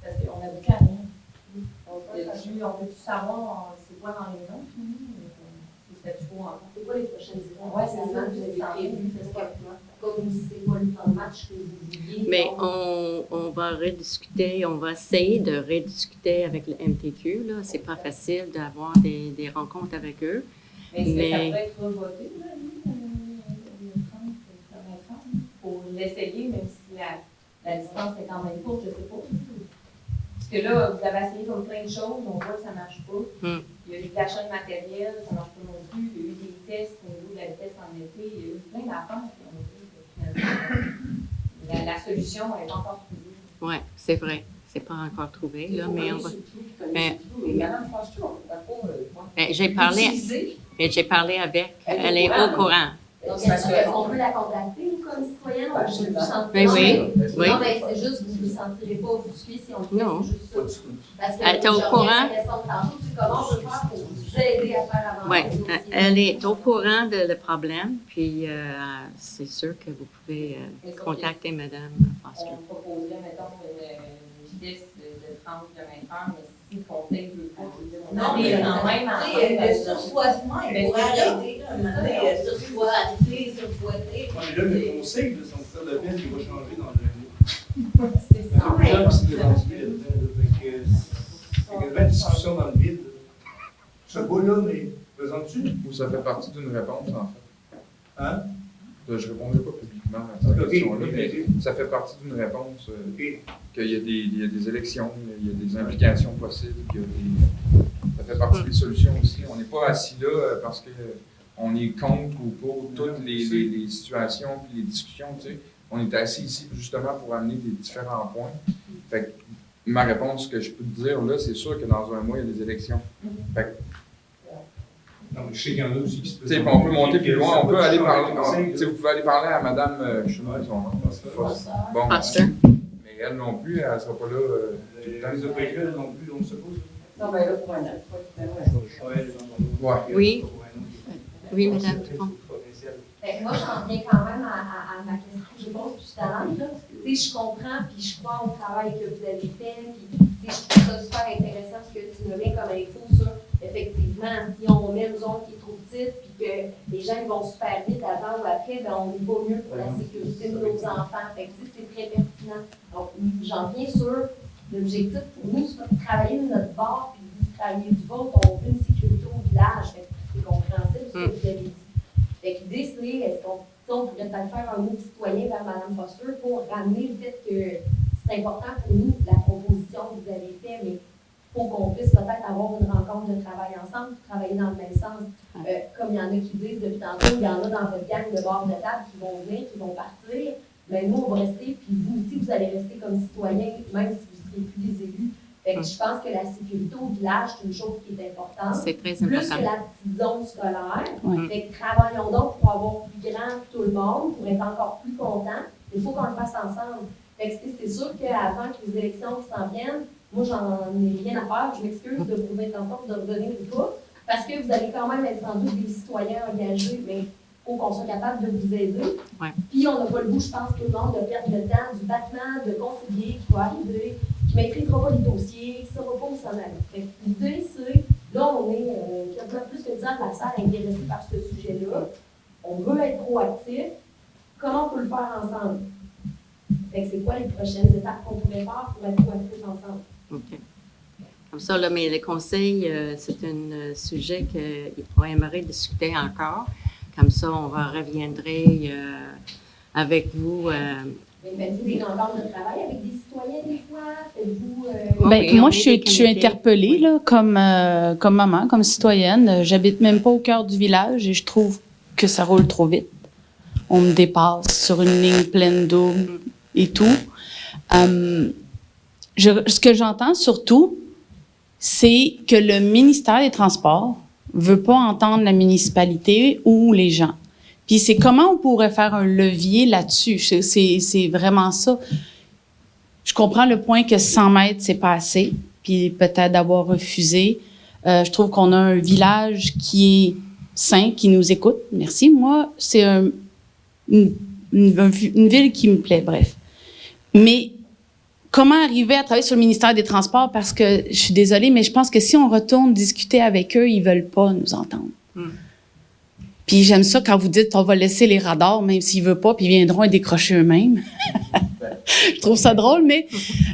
Parce qu'on n'aboutit à rien. On peut-tout savoir c'est quoi dans les noms? C'est quoi les prochaines étapes? Oui, c'est ça, vous avez prévu, comme c'est pas le temps de match que vous vouliez. Mais on va rediscuter, on va essayer de rediscuter avec le MTQ, là. C'est pas facile d'avoir des rencontres avec eux. Mais ça peut être voté, là, pour l'essayer, même si la distance est quand même courte, je ne sais pas. Parce que là, vous avez essayé comme plein de choses, on voit que ça ne marche pas. Il y a eu de l'achat de matériel, ça ne marche pas non plus. Il y a eu des tests au niveau de la vitesse en été. Il y a eu plein d'affaires qui ont été finalement. La solution n'est pas encore trouvée. Oui, c'est vrai. C'est pas encore trouvé, là, mais on va. J'ai parlé avec. Elle est au courant. Donc, est-ce qu'on peut la contacter, nous, comme citoyenne? On peut vous sentir. Oui. Non, mais c'est juste que vous ne vous sentirez pas offusqué si on le fait. Non. C'est juste ça. Parce que Elle est au courant. Comment on peut faire pour vous aider à faire avancer? Oui, elle est au courant de le problème, puis c'est sûr que vous pouvez contacter Mme Foster. On proposerait, mettons, une vitesse de 30 km/h, mais si le conseil ne veut pas, je veux dire, on non, mais quand même, le sursoissement, il pourrait arrêter. Sursoiter. Mais là, le conseil de sortir de peine, il va changer dans l'année. C'est ça. Il y a beaucoup de gens qui se présentent là-dedans. C'est une belle discussion dans le vide. Je sais pas là, mais présentes-tu? Ou ça fait partie d'une réponse, en fait. Hein? Je ne répondrai pas publiquement à cette question-là, mais ça fait partie d'une réponse qu'il y a des élections, il y a des implications possibles, ça fait partie des solutions aussi. On n'est pas assis là parce qu'on est contre ou pour toutes les situations et les discussions. Tu sais. On est assis ici justement pour amener des différents points. Fait que ma réponse que je peux te dire là, c'est sûr que dans un mois, il y a des élections. Fait que, non, mais je sais qu'il y en a aussi qui se présentent. On peut monter plus loin, on peut aller parler. Vous pouvez aller parler à Mme, je ne sais pas son nom. Bon, mais elle non plus, elle ne sera pas là tout le temps. Les OPL non plus, on ne se pose. Non, mais là, pour un an. Oui. Oui, madame. Moi, j'en viens quand même à ma question que je pose tout à l'heure. Je comprends, puis je crois au travail que vous avez fait, puis je trouve ça super intéressant ce que tu nommais comme info sur, effectivement, si on met une zone qui est trop petite, puis que les gens ils vont super vite avant ou après, ben, on n'est pas mieux pour la sécurité de nos enfants. Fait que c'est très pertinent. Donc, j'en viens sur l'objectif pour nous, c'est pas de travailler de notre bord, puis de travailler du vôtre, on veut une sécurité au village. Fait que c'est compréhensible ce que vous avez dit. Fait que l'idée, c'est, est-ce qu'on pourrait peut-être faire un mot citoyen vers Mme Foster pour ramener le fait que c'est important pour nous, la proposition que vous avez faite, mais il faut qu'on puisse peut-être avoir une rencontre de travail ensemble, travailler dans le même sens. Comme il y en a qui disent depuis tantôt, il y en a dans votre gang de bord de table qui vont venir, qui vont partir. Mais nous, on va rester, puis vous aussi, vous allez rester comme citoyens, même si vous ne serez plus des élus. Fait que je pense que la sécurité au village, c'est une chose qui est importante. C'est très important. Plus que la petite zone scolaire. Oui. Fait que travaillons donc pour avoir plus grand que tout le monde, pour être encore plus content. Il faut qu'on le fasse ensemble. Fait que c'est sûr qu'avant que les élections s'en viennent, moi, j'en ai rien à faire. Je m'excuse de vous mettre en sorte de revenir ou pas. Parce que vous allez quand même être sans doute des citoyens engagés, mais il faut qu'on soit capable de vous aider. Ouais. Puis on n'a pas le goût, je pense, tout le monde, de perdre le temps du battement de conseiller qui va arriver, qui ne maîtrisera pas les dossiers, qui ne saura pas où s'en aller. L'idée, c'est, là, on est quasiment plus que 10 ans de la salle intéressés par ce sujet-là. On veut être proactif. Comment on peut le faire ensemble? Fait que c'est quoi les prochaines étapes qu'on pourrait faire pour être proactifs ensemble? OK. Comme ça, là, mais le conseil, c'est un sujet qu'on aimerait discuter encore. Comme ça, on reviendrait avec vous. Faites-vous des rencontres de travail avec des citoyens des fois? Faites-vous... Moi, je suis interpellée là, comme maman, comme citoyenne. J'habite même pas au cœur du village et je trouve que ça roule trop vite. On me dépasse sur une ligne pleine double et tout. Ce que j'entends surtout, c'est que le ministère des Transports veut pas entendre la municipalité ou les gens. Puis c'est comment on pourrait faire un levier là-dessus. C'est vraiment ça. Je comprends le point que 100 mètres, c'est pas assez, puis peut-être d'avoir refusé. Je trouve qu'on a un village qui est sain, qui nous écoute. Merci. Moi, c'est une ville qui me plaît, bref. Mais comment arriver à travailler sur le ministère des Transports? Parce que, je suis désolée, mais je pense que si on retourne discuter avec eux, ils veulent pas nous entendre. Puis j'aime ça quand vous dites on va laisser les radars, même s'ils veulent pas, puis ils viendront et décrocher eux-mêmes. Je trouve ça drôle, mais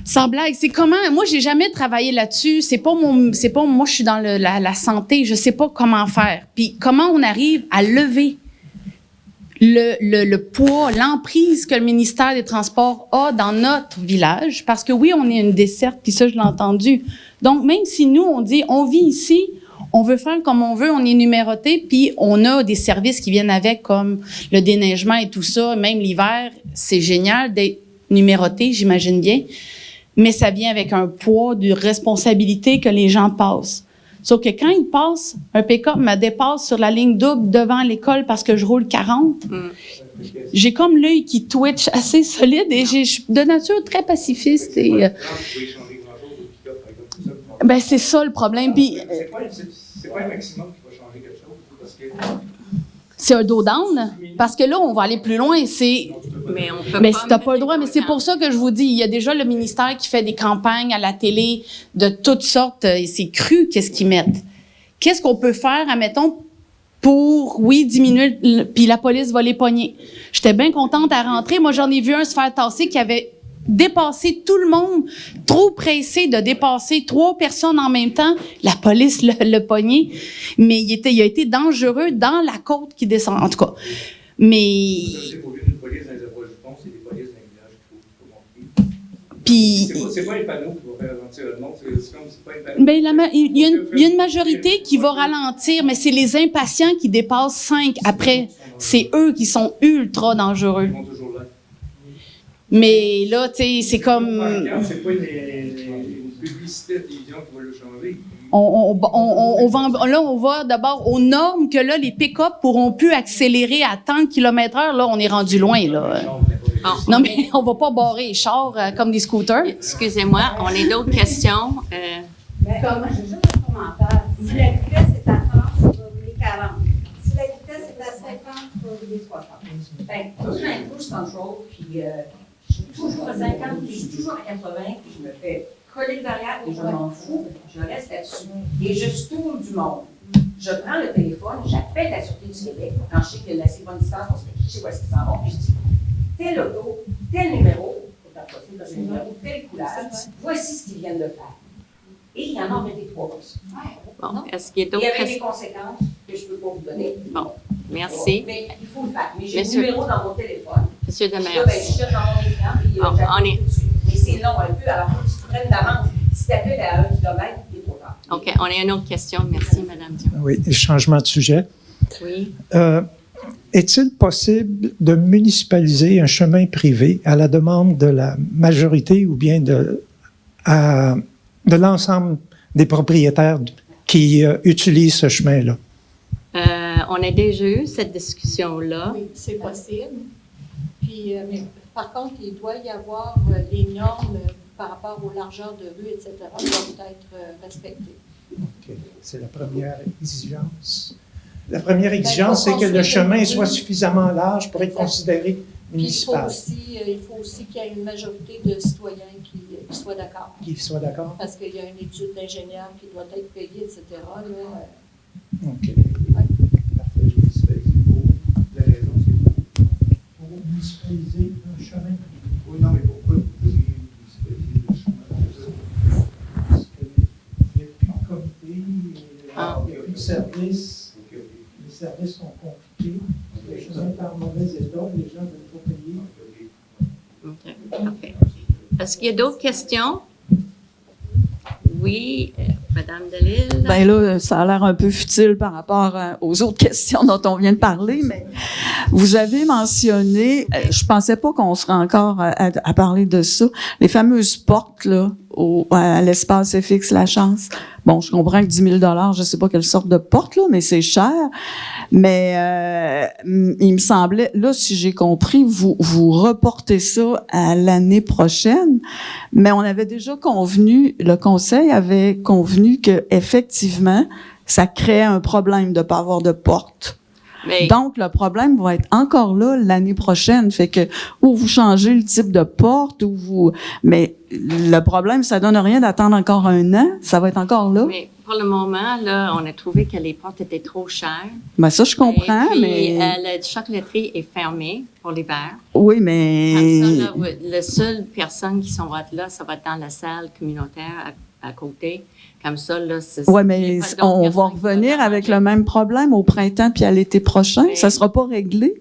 sans blague, c'est comment... Moi, j'ai jamais travaillé là-dessus. C'est pas moi, je suis dans la santé, je sais pas comment faire. Puis comment on arrive à lever le poids, l'emprise que le ministère des Transports a dans notre village, parce que oui, on est une desserte, puis ça, je l'ai entendu. Donc, même si nous, on dit, on vit ici, on veut faire comme on veut, on est numéroté, puis on a des services qui viennent avec, comme le déneigement et tout ça, même l'hiver, c'est génial d'être numéroté, j'imagine bien, mais ça vient avec un poids de responsabilité que les gens passent. Sauf que quand ils passent, un pick-up me dépasse sur la ligne double devant l'école parce que je roule 40, j'ai comme l'œil qui twitch assez solide et je suis de nature très pacifiste. Et, ben c'est ça le problème. Puis, c'est pas le maximum qui va changer quelque chose. Parce que c'est un dos down, parce que là, on va aller plus loin. Mais on peut mais si t'as pas le droit, mais c'est pour ça que je vous dis, il y a déjà le ministère qui fait des campagnes à la télé de toutes sortes, et c'est cru qu'est-ce qu'ils mettent. Qu'est-ce qu'on peut faire, admettons, pour, oui, diminuer, puis la police va les pogner. J'étais bien contente à rentrer. Moi, j'en ai vu un se faire tasser qui avait dépassé tout le monde, trop pressé de dépasser 3 personnes en même temps. La police l'a pogné, mais il a été dangereux dans la côte qui descend. En tout cas, Mais... C'est pour une police dans les Avrages-du-Pont, c'est des polices dans les villages qu'il faut montrer. Puis... C'est pas un panneau qui va faire ralentir le monde, c'est pas un panneau. Ben, il y a une majorité qui va ralentir, mais c'est les impatients qui dépassent 5 après. C'est eux qui sont ultra dangereux. Ils vont toujours là. Mais là, tu sais, c'est comme... C'est pas une publicité de télévision qui va le changer. On va d'abord aux normes que là, les pick-up pourront plus accélérer à tant de kilomètres-heure. Là, on est rendu loin, là. Non, mais on va pas barrer les chars comme des scooters. Excusez-moi, on a d'autres questions. J'ai juste un commentaire. Si la vitesse est à 30, il va rouler 40. Si la vitesse est à 50, il va rouler 60. Ben, moi, j'ai un cruise control, puis je suis toujours à 50, puis je suis toujours à 80, puis je me fais coller derrière et je m'en fous, je reste là-dessus. Et je stoule du monde. Je prends le téléphone, j'appelle la Sûreté du Québec, quand je sais qu'il y a une assez bonne distance, on se fait clicher où est-ce qu'ils s'en vont, puis je dis, tel auto, tel numéro, tel numéro, telle couleur, voici ce qu'ils viennent de faire. Et il y en a arrêté 3 comme ça. Bon, est-ce qu'il y a d'autres Il y avait questions? des conséquences que je ne peux pas vous donner. Bon, merci. Mais il faut le faire. Mais j'ai le Monsieur- numéro dans mon téléphone. Monsieur Demers. Puis là, ben, je cherche dans mon écran, puis Bon, on est- tout de suite. Mais c'est long un peu, alors faut que tu prennes d'avance. Si tu appelles à 1 kilomètre, il est trop tard. OK, on a une autre question. Merci, Mme Dion. Oui, changement de sujet. Oui. Est-il possible de municipaliser un chemin privé à la demande de la majorité ou bien de l'ensemble des propriétaires qui utilisent ce chemin-là? On a déjà eu cette discussion-là. Oui, c'est possible. Puis, mais par contre, il doit y avoir les normes par rapport aux largeurs de rue, etc., doivent être respectées. OK. C'est la première exigence. La première exigence, c'est que le chemin soit suffisamment large pour être considéré Puis municipal. il faut aussi qu'il y ait une majorité de citoyens qui soient d'accord. Qui soient d'accord? Parce qu'il y a une étude d'ingénieur qui doit être payée, etc. Là, OK. La raison, c'est Pour municipaliser un chemin. oui, non, mais pourquoi vous voulez municipaliser le chemin? Parce qu'il n'y a plus de comité, il n'y a plus de service. Les services sont compliqués. Le chemin est en mauvais état, les gens ne veulent pas payer. OK. Parfait. Est-ce qu'il y a d'autres questions? Oui, Mme Delisle. Ben là, ça a l'air un peu futile par rapport aux autres questions dont on vient de parler, mais vous avez mentionné, je pensais pas qu'on serait encore à parler de ça, les fameuses portes là, à l'espace FX La Chance. Bon, je comprends que 10 000 je sais pas quelle sorte de porte, là, mais c'est cher. Mais il me semblait, là, si j'ai compris, vous reportez ça à l'année prochaine. Mais on avait déjà convenu, le Conseil avait convenu que effectivement, ça créait un problème de pas avoir de porte. Mais- Donc, le problème va être encore là l'année prochaine. Fait que, ou vous changez le type de porte, ou vous... Mais le problème, ça donne rien d'attendre encore 1 an. Ça va être encore là. Mais pour le moment, là, on a trouvé que les portes étaient trop chères. Ben ça, je comprends, Et puis, mais... la chocolaterie est fermée pour l'hiver. Oui, mais... Comme ça, là, la seule personne qui va être là, ça va être dans la salle communautaire à côté. Comme ça, là, c'est... Oui, mais on va revenir avec le même problème au printemps puis à l'été prochain. Ça sera pas réglé.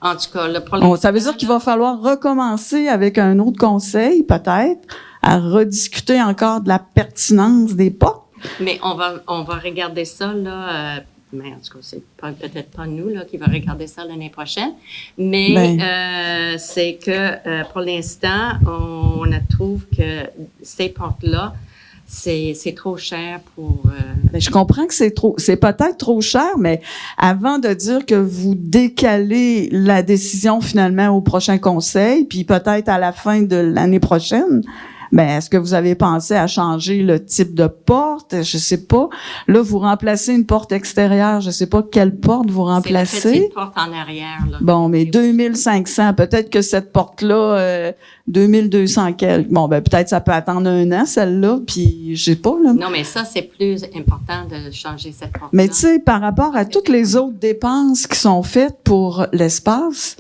En tout cas, le problème... Ça veut dire qu'il va falloir recommencer avec un autre conseil, peut-être, à rediscuter encore de la pertinence des portes. Mais on va regarder ça, là... mais en tout cas, c'est peut-être pas nous là, qui va regarder ça l'année prochaine. Mais c'est que pour l'instant, on trouve que ces portes-là, c'est trop cher pour... Mais je comprends que c'est peut-être trop cher, mais avant de dire que vous décalez la décision finalement au prochain conseil, puis peut-être à la fin de l'année prochaine, ben est-ce que vous avez pensé à changer le type de porte? Je sais pas. Là, vous remplacez une porte extérieure. Je sais pas quelle porte vous remplacez. C'est la petite porte en arrière. Là. Bon, mais 2500. Peut-être que cette porte-là, 2200 quelques. Bon, ben peut-être ça peut attendre 1 an, celle-là, puis je sais pas, là. Non, mais ça, c'est plus important de changer cette porte. Mais tu sais, par rapport à toutes les autres dépenses qui sont faites pour l'espace,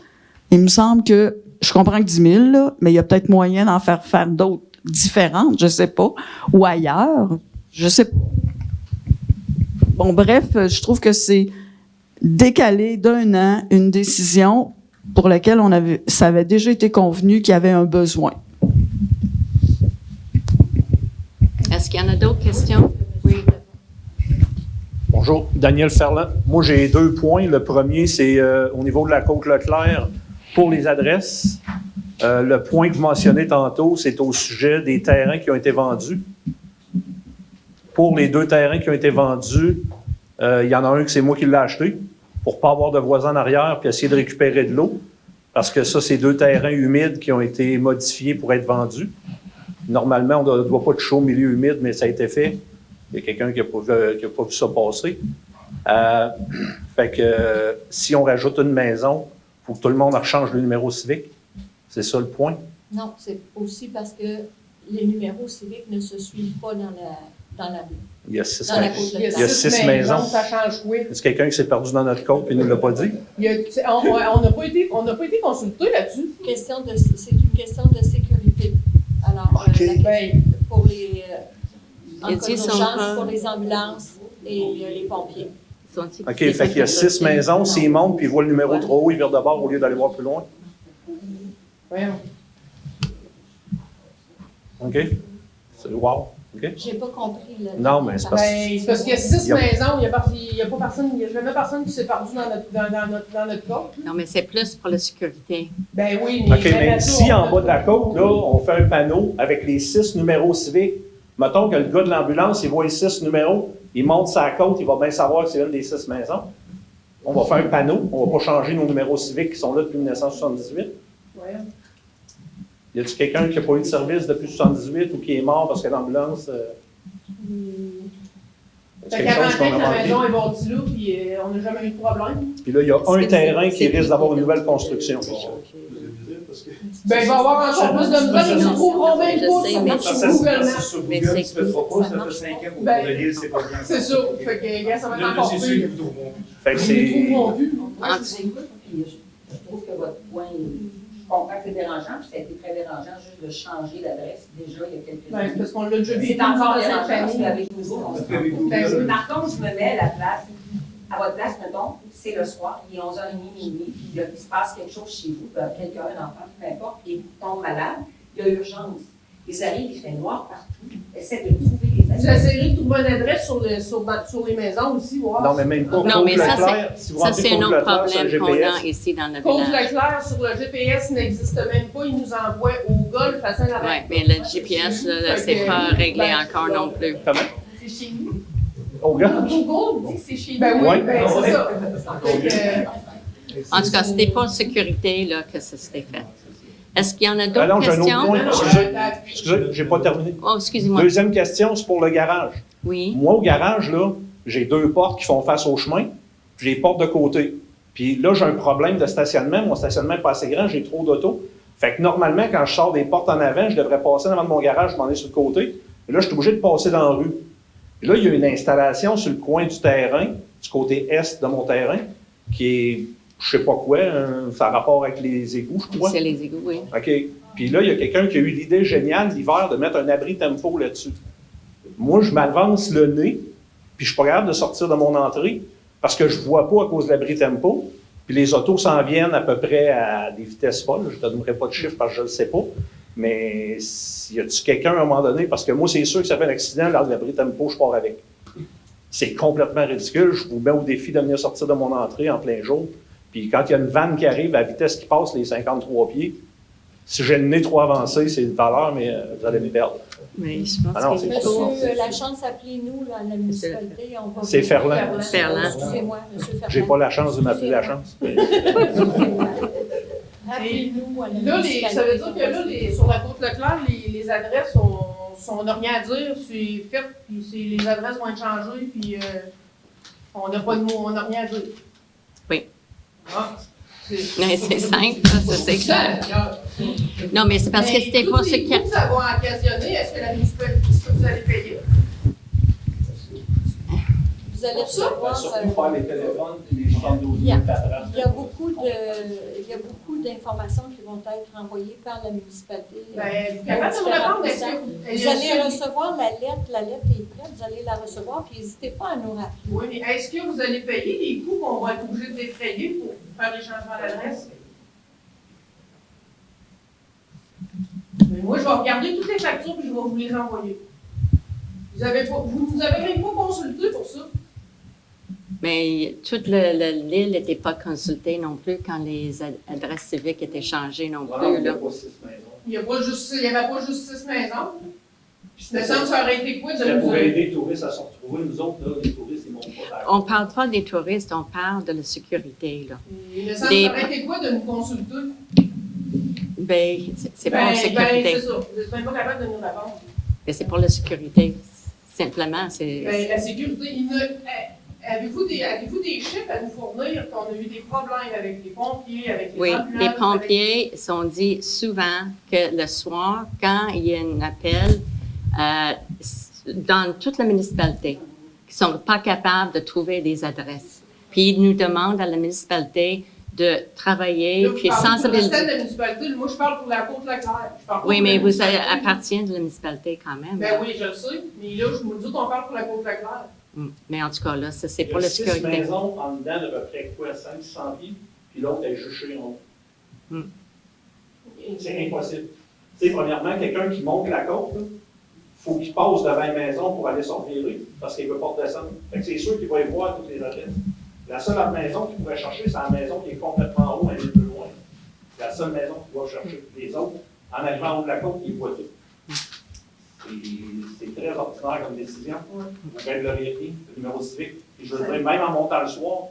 il me semble que, je comprends que 10 000, là, mais il y a peut-être moyen d'en faire d'autres différentes, je sais pas, ou ailleurs, je sais pas. Bon, bref, je trouve que c'est décaler d'un an une décision pour laquelle ça avait déjà été convenu qu'il y avait un besoin. Est-ce qu'il y en a d'autres questions? Oui. Bonjour, Daniel Ferland. Moi, j'ai 2 points. Le premier, c'est au niveau de la Côte-Leclerc pour les adresses. Le point que vous mentionnez tantôt, c'est au sujet des terrains qui ont été vendus. Pour les 2 terrains qui ont été vendus, il y en a un que c'est moi qui l'ai acheté pour ne pas avoir de voisins en arrière puis essayer de récupérer de l'eau. Parce que ça, c'est 2 terrains humides qui ont été modifiés pour être vendus. Normalement, on ne doit pas toucher au milieu humide, mais ça a été fait. Il y a quelqu'un qui n'a pas vu ça passer. Fait que si on rajoute une maison, il faut que tout le monde rechange le numéro civique. C'est ça le point? Non, c'est aussi parce que les numéros civiques ne se suivent pas dans la rue. Il y a 6 maisons. Ça change quoi? Est-ce quelqu'un qui s'est perdu dans notre côte et ne nous l'a pas dit? On n'a pas été consulté là-dessus. C'est une question de sécurité. Alors, pour les en cas d'urgence, pour les ambulances et les pompiers. OK, fait qu'il y a 6 maisons. S'ils montent puis ils voient le numéro trop haut, ils virent de bord au lieu d'aller voir plus loin. Voyons. OK? C'est wow. OK? J'ai pas compris. Non, mais c'est parce qu'il y a 6 maisons, il n'y a pas personne, il n'y a jamais personne qui s'est perdu dans notre côte. Non, mais c'est plus pour la sécurité. Ben oui, mais. OK, mais si en bas de la côte, là, on fait un panneau avec les 6 numéros civiques, mettons que le gars de l'ambulance, il voit les 6 numéros, il monte sa côte, il va bien savoir que c'est une des 6 maisons. On va faire un panneau, on ne va pas changer nos numéros civiques qui sont là depuis 1978. Ouais. Y a-t-il quelqu'un qui n'a pas eu de service depuis 1978 ou qui est mort parce que l'ambulance. Fait qu'avant que la maison est bâtie là, puis on n'a jamais eu de problème. Puis là, il y a un terrain qui risque d'avoir une nouvelle construction. Ben, il va y avoir encore plus de misère, ils nous trouveront même pas sur Google Maps. Sur Google, tu ne te feras pas, ça fait 5 ans qu'au cours de l'île, c'est pas bien. C'est ça. Fait que, ça va être encore pire. Fait que c'est. Ils nous trouveront plus. Je trouve que votre point, je comprends que c'est dérangeant, puis ça a été très dérangeant juste de changer d'adresse déjà il y a quelques années. Parce qu'on l'a déjà vu. C'est encore dérangeant parce qu'avec nous, par contre, je me mets à la place, à votre place, mettons, c'est le soir, il est 11h30, minuit, puis il se passe quelque chose chez vous, quelqu'un, un enfant, peu importe, et tombe malade, il y a urgence. Ils arrivent, il fait noir partout, essaie de trouver les adresses. J'essaierai de trouver une adresse sur les maisons aussi, voir. Non, mais même pas. Non, mais ça, c'est un autre problème qu'on a ici dans le Côte village. Leclerc sur le GPS n'existe même pas, il nous envoie au golf à Saint-Laurent. Oui, mais le GPS, là, c'est pas réglé encore non plus. Comment? C'est chez nous. Au golf? Google dit que c'est chez nous. Ben oui, ben c'est ça. En tout cas, c'était pas sécurité là, que ça s'était fait. Est-ce qu'il y en a d'autres non, j'ai un questions? autre point. Excusez, j'ai pas terminé. Oh, excusez-moi. Deuxième question, c'est pour le garage. Oui. Moi, au garage, là, j'ai 2 portes qui font face au chemin, puis j'ai les portes de côté. Puis là, j'ai un problème de stationnement. Mon stationnement n'est pas assez grand, j'ai trop d'autos. Fait que normalement, quand je sors des portes en avant, je devrais passer devant mon garage, je m'en ai sur le côté. Et là, je suis obligé de passer dans la rue. Puis là, il y a une installation sur le coin du terrain, du côté est de mon terrain, qui est, je sais pas quoi, ça a rapport avec les égouts, je crois. C'est les égouts, oui. OK. Puis là, il y a quelqu'un qui a eu l'idée géniale l'hiver de mettre un abri tempo là-dessus. Moi, je m'avance le nez, puis je suis pas capable de sortir de mon entrée parce que je vois pas à cause de l'abri tempo. Puis les autos s'en viennent à peu près à des vitesses folles. Je ne te donnerai pas de chiffre parce que je ne le sais pas. Mais y a-tu quelqu'un à un moment donné? Parce que moi, c'est sûr que ça fait un accident, lors de l'abri tempo, je pars avec. C'est complètement ridicule. Je vous mets au défi de venir sortir de mon entrée en plein jour. Puis quand il y a une vanne qui arrive à vitesse qui passe les 53 pieds, si j'ai le nez trop avancé, c'est une valeur, mais vous allez me perdre. Mais je pense que Monsieur Lachance, appelez-nous à la municipalité. C'est Ferland. Excusez-moi, Monsieur Ferland. J'ai pas la chance de m'appeler Lachance. Appelez-nous à la Là, municipalité. ça veut dire que là, sur la côte Leclerc, les adresses, on n'a rien à dire, c'est fait, puis les adresses vont être changées, puis on n'a pas de mots, on n'a rien à dire. Oui. Ah, Mais c'est simple, ça, c'est clair. Non, mais c'est parce que c'était pas ce qui... Ça va occasionner, est-ce que la municipalité, est-ce que vous allez payer? Vous allez recevoir... les téléphones et les 72 il y a beaucoup de d'informations qui vont être envoyées par la municipalité. Ben, capable de nous répondre, est-ce que vous allez recevoir la lettre est prête, vous allez la recevoir, puis n'hésitez pas à nous rappeler. Oui, mais est-ce que vous allez payer les coûts qu'on va être obligé de défrayer pour faire des changements d'adresse? Mais moi, je vais regarder toutes les factures et je vais vous les envoyer. Vous nous avez même pas consulté pour ça. Mais toute l'île n'était pas consultée non plus quand les adresses civiques étaient changées non plus. Il n'y Là. a pas 6 maisons. Il n'y avait pas juste 6 maisons. Puis, il me semble que ça aurait été quoi de C'était nous pour aider les touristes à se retrouver. Nous autres, là, les touristes, ils ne montent pas. On ne parle pas des touristes, on parle de la sécurité. Là. Il me semble que ça aurait été quoi de nous consulter? Ben, c'est pour la sécurité. C'est ça. Vous n'êtes même pas capable de nous répondre. Ben, c'est pour la sécurité. Simplement, c'est... Ben, la sécurité, avez-vous des chiffres à nous fournir qu'on a eu des problèmes avec les pompiers, avec les ambulances? Oui, les pompiers sont dit souvent que le soir, quand il y a un appel, dans toute la municipalité, qui ne sont pas capables de trouver des adresses. Puis ils nous demandent à la municipalité de travailler, là, puis sensibiliser. Pour le de la municipalité, moi je parle pour la Côte-Leclerc. Oui, mais vous appartenez de la municipalité quand même. Ben oui, je le sais, mais là, je me dis qu'on parle pour la Côte-Leclerc. Mais en tout cas, là, c'est pour la sécurité. Il y a 6 maisons en dedans d'à peu près quoi, 500 pieds, puis l'autre est juché en haut. C'est impossible. Tu sais, premièrement, quelqu'un qui monte la côte, il faut qu'il passe devant une maison pour aller s'envirer, parce qu'il ne veut pas redescendre. Fait que c'est sûr qu'il va y voir toutes les adresses. La seule maison qu'il pourrait chercher, c'est la maison qui est complètement en haut, elle est plus loin. C'est la seule maison qu'il va chercher. Les autres, en arrivant en haut de la côte, ils voient tout. C'est très ordinaire comme décision. Vous règleriez le numéro civique. Puis je veux dire, même en montant le soir,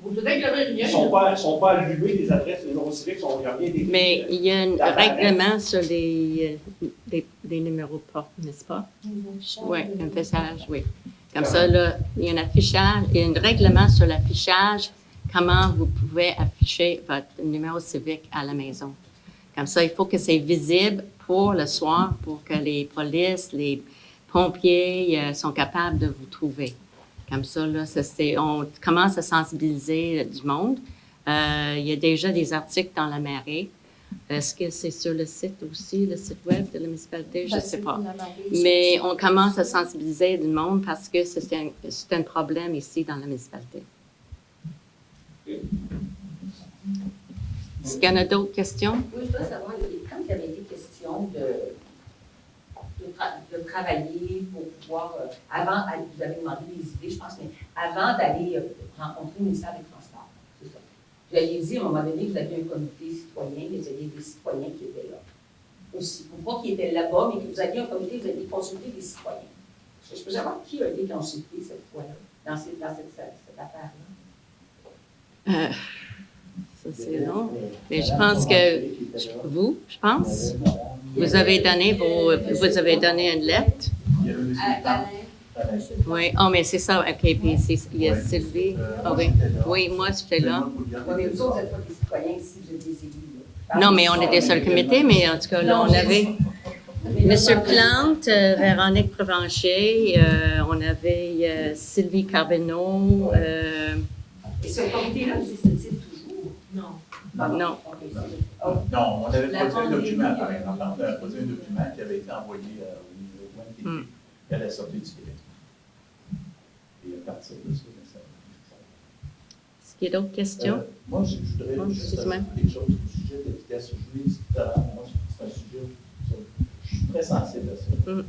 vous ne réglerez rien. Ils ne sont pas allumés, les adresses, les numéros civiques, il n'y a rien décrit. Mais il y a un règlement sur des numéros de porte, n'est-ce pas? Oui, un affichage, oui. Comme ça, là, il y a un affichage, il y a un règlement sur l'affichage, comment vous pouvez afficher votre numéro civique à la maison. Comme ça, il faut que c'est visible pour le soir, pour que les polices, les pompiers sont capables de vous trouver. Comme ça, là, on commence à sensibiliser du monde. Il y a déjà des articles dans la mairie. Est-ce que c'est sur le site aussi, le site web de la municipalité? Je ne sais pas. Mais on commence à sensibiliser du monde parce que c'est un problème ici dans la municipalité. Est-ce qu'il y en a d'autres questions? Oui, je dois savoir, quand il y avait été question de travailler pour pouvoir, avant, vous avez demandé des idées, je pense, mais avant d'aller rencontrer le ministère des Transports, c'est ça. Vous aviez dit, à un moment donné, vous aviez un comité citoyen, vous aviez des citoyens qui étaient là. Aussi, pas qui étaient là-bas, mais que vous aviez un comité, vous aviez consulté des citoyens. Est-ce que je peux savoir qui a été consulté cette fois-là, dans cette affaire-là? Ça, c'est long. Mais je pense que vous, vous avez donné une lettre. Oui, oh, mais c'est ça, OK, puis il y a Sylvie. Oh, oui. Oui, moi, j'étais là. Mais vous autres, vous n'êtes pas des citoyens ici, vous êtes des élus. Non, mais on était sur le comité, mais en tout cas, là, on avait M. Plante, Véronique Provencher, on avait Sylvie Carbonneau. Et ce comité-là existe-t-il toujours? Non. Non. Non, on avait produit un document, par exemple. On avait produit un document qui avait été envoyé au MNTP à la sortie du Québec. Et à partir de ça, est-ce qu'il y a d'autres questions? Moi, je voudrais juste ajouter des choses au sujet de vitesse. Je vous l'ai dit tout à l'heure, moi, c'est un sujet, je suis très sensible à ça, ce sujet-là.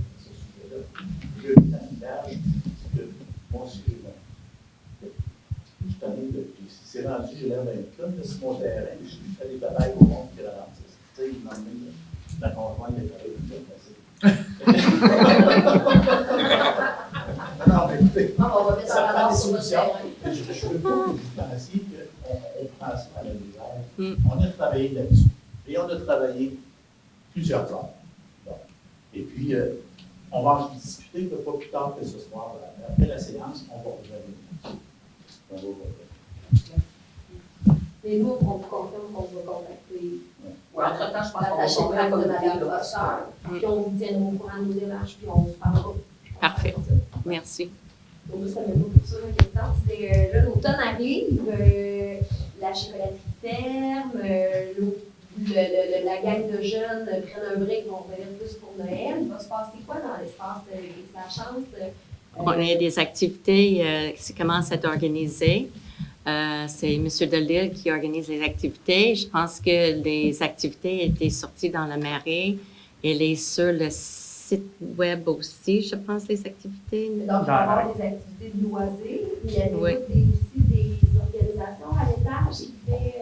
Je vis dans le village, que moi aussi, je t'en ai depuis. C'est rendu, j'ai l'air d'un club, c'est mon terrain, je fais des batailles au monde qui ralentissent. Tu sais, il m'a emmené, la conjointe est avec le club, non, mais écoutez, ça prend des solutions. Je veux pas que vous pensiez qu'on prend ça à la légère. On a travaillé là-dessus. Et on a travaillé plusieurs fois. Bon. Et puis, on va en discuter pas plus tard que ce soir. Après la séance, on va revenir. Et nous, on vous confirme qu'on va contacter. Entre-temps, je pense l'attaché qu'on va de Mme le professeur, puis on vous tiendra au courant de nos démarches, puis on se parlera. Parfait. Merci. Donc, ça ne pas pour ça la question. C'est là, l'automne arrive, la chocolaterie ferme, la gang de jeunes prennent un break, vont revenir plus pour Noël. Il va se passer quoi dans l'espace de la chance? On a des activités qui commencent à être organisées. C'est M. Delisle qui organise les activités. Je pense que les activités étaient sorties dans la mairie. Elle est sur le site web aussi, je pense, les activités. Donc, il va y avoir des activités de loisirs. Il y a aussi des organisations à l'étage qui fait...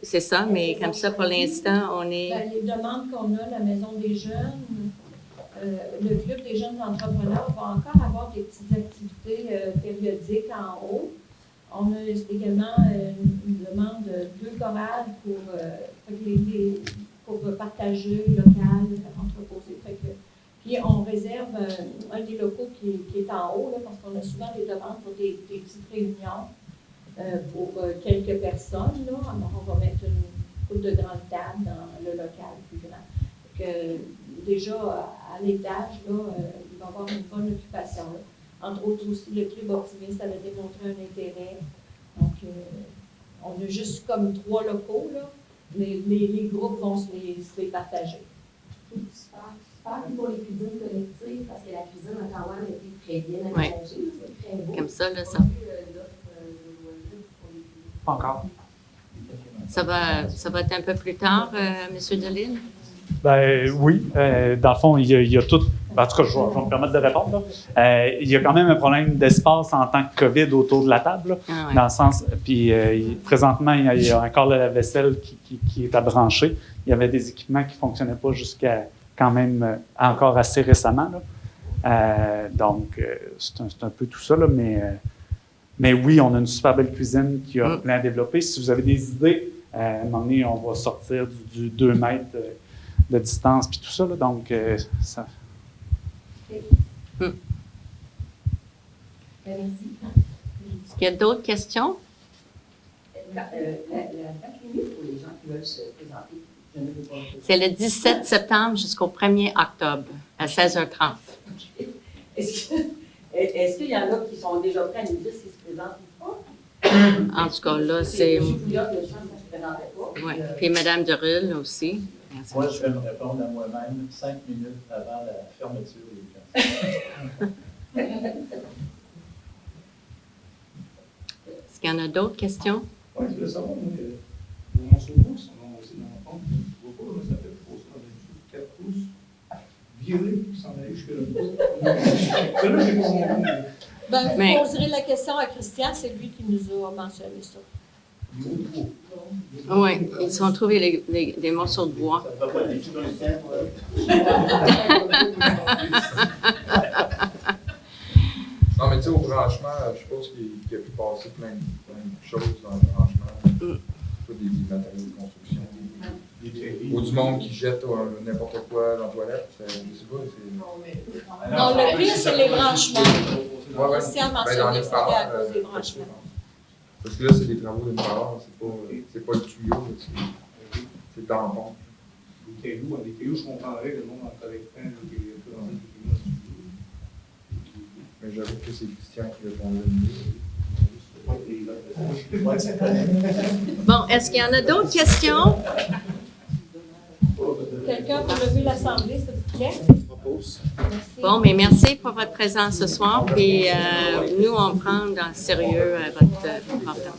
C'est ça, mais comme ça, pour l'instant, on est... Les demandes qu'on a, la Maison des jeunes, le Club des jeunes entrepreneurs va encore avoir des petites activités périodiques en haut. On a également une demande de 2 chorales pour partager local, entreposer. Puis on réserve un des locaux qui est en haut, là, parce qu'on a souvent des demandes pour des petites réunions pour quelques personnes. Là. Alors on va mettre une couple de grandes tables dans le local plus grand. Donc, déjà à l'étage, là, il va y avoir une bonne occupation. Là. Entre autres aussi, le Club Optimiste avait démontré un intérêt. Donc, on a juste comme 3 locaux, là, mais les groupes vont se les partager. Super. Pour les cuisines collectives, parce que la cuisine a quand même été très bien aménagée. C'est très beau. Comme ça, là, ça. Pas encore. Ça va être un peu plus tard, M. Delisle? Ben oui. Dans le fond, il y a tout. En tout cas, je vais me permettre de répondre. Il y a quand même un problème d'espace en tant que COVID autour de la table. Là, dans le sens. Puis présentement, il y a encore le lave-vaisselle qui est à brancher. Il y avait des équipements qui ne fonctionnaient pas jusqu'à quand même encore assez récemment. Là. Donc, c'est un peu tout ça. Là, mais oui, on a une super belle cuisine qui a plein à développer. Si vous avez des idées, à un moment donné, on va sortir du 2 mètres de distance puis tout ça. Là, donc, ça... Merci. Est-ce qu'il y a d'autres questions? La date limite pour les gens qui veulent se présenter. C'est le 17 septembre jusqu'au 1er octobre à 16h30. Est-ce qu'il y en a qui sont déjà prêts à nous dire s'ils se présentent ou pas? En tout cas, là, c'est... M. Pouliot, le chant, ça ne se présentait pas. Oui, puis Mme Derul aussi. Moi, je vais me répondre à moi-même 5 minutes avant la fermeture des classes. Est-ce qu'il y en a d'autres questions? Oui, je voulais savoir, vos morceaux de bois sont aussi dans la pompe. Je ne vois pas, ça fait trop ça, dans 4 pouces. Viré, puis s'en aller jusque-là. Celle-là, j'ai pas compris. Vous poserez la question à Christian, c'est lui qui nous a mentionné ça. Oui, ils ont trouvé des morceaux de bois. Ça ne va pas être dans le centre. Non, mais tu sais, au branchement, je suppose qu'il a pu passer plein de choses dans le branchement. Pas des matériaux de construction. Ou du monde qui jette n'importe quoi dans la toilette. Je sais pas. Non, le pire, c'est les branchements. Ouais. Christian Dans mentionnait les que c'était à parents, cause des branchements. Parce que là, c'est des travaux d'une part, c'est pas le tuyau, c'est le tampon. Des cailloux, je comprendrais que le monde en collectant, qu'il y a plus dans des cailloux dans le tuyau. Mais j'avoue que c'est Christian qui répondait mieux. Bon, est-ce qu'il y en a d'autres questions? Quelqu'un peut lever l'Assemblée, s'il vous plaît? Bon, mais merci pour votre présence ce soir. Puis nous, on prend dans le sérieux votre rapport.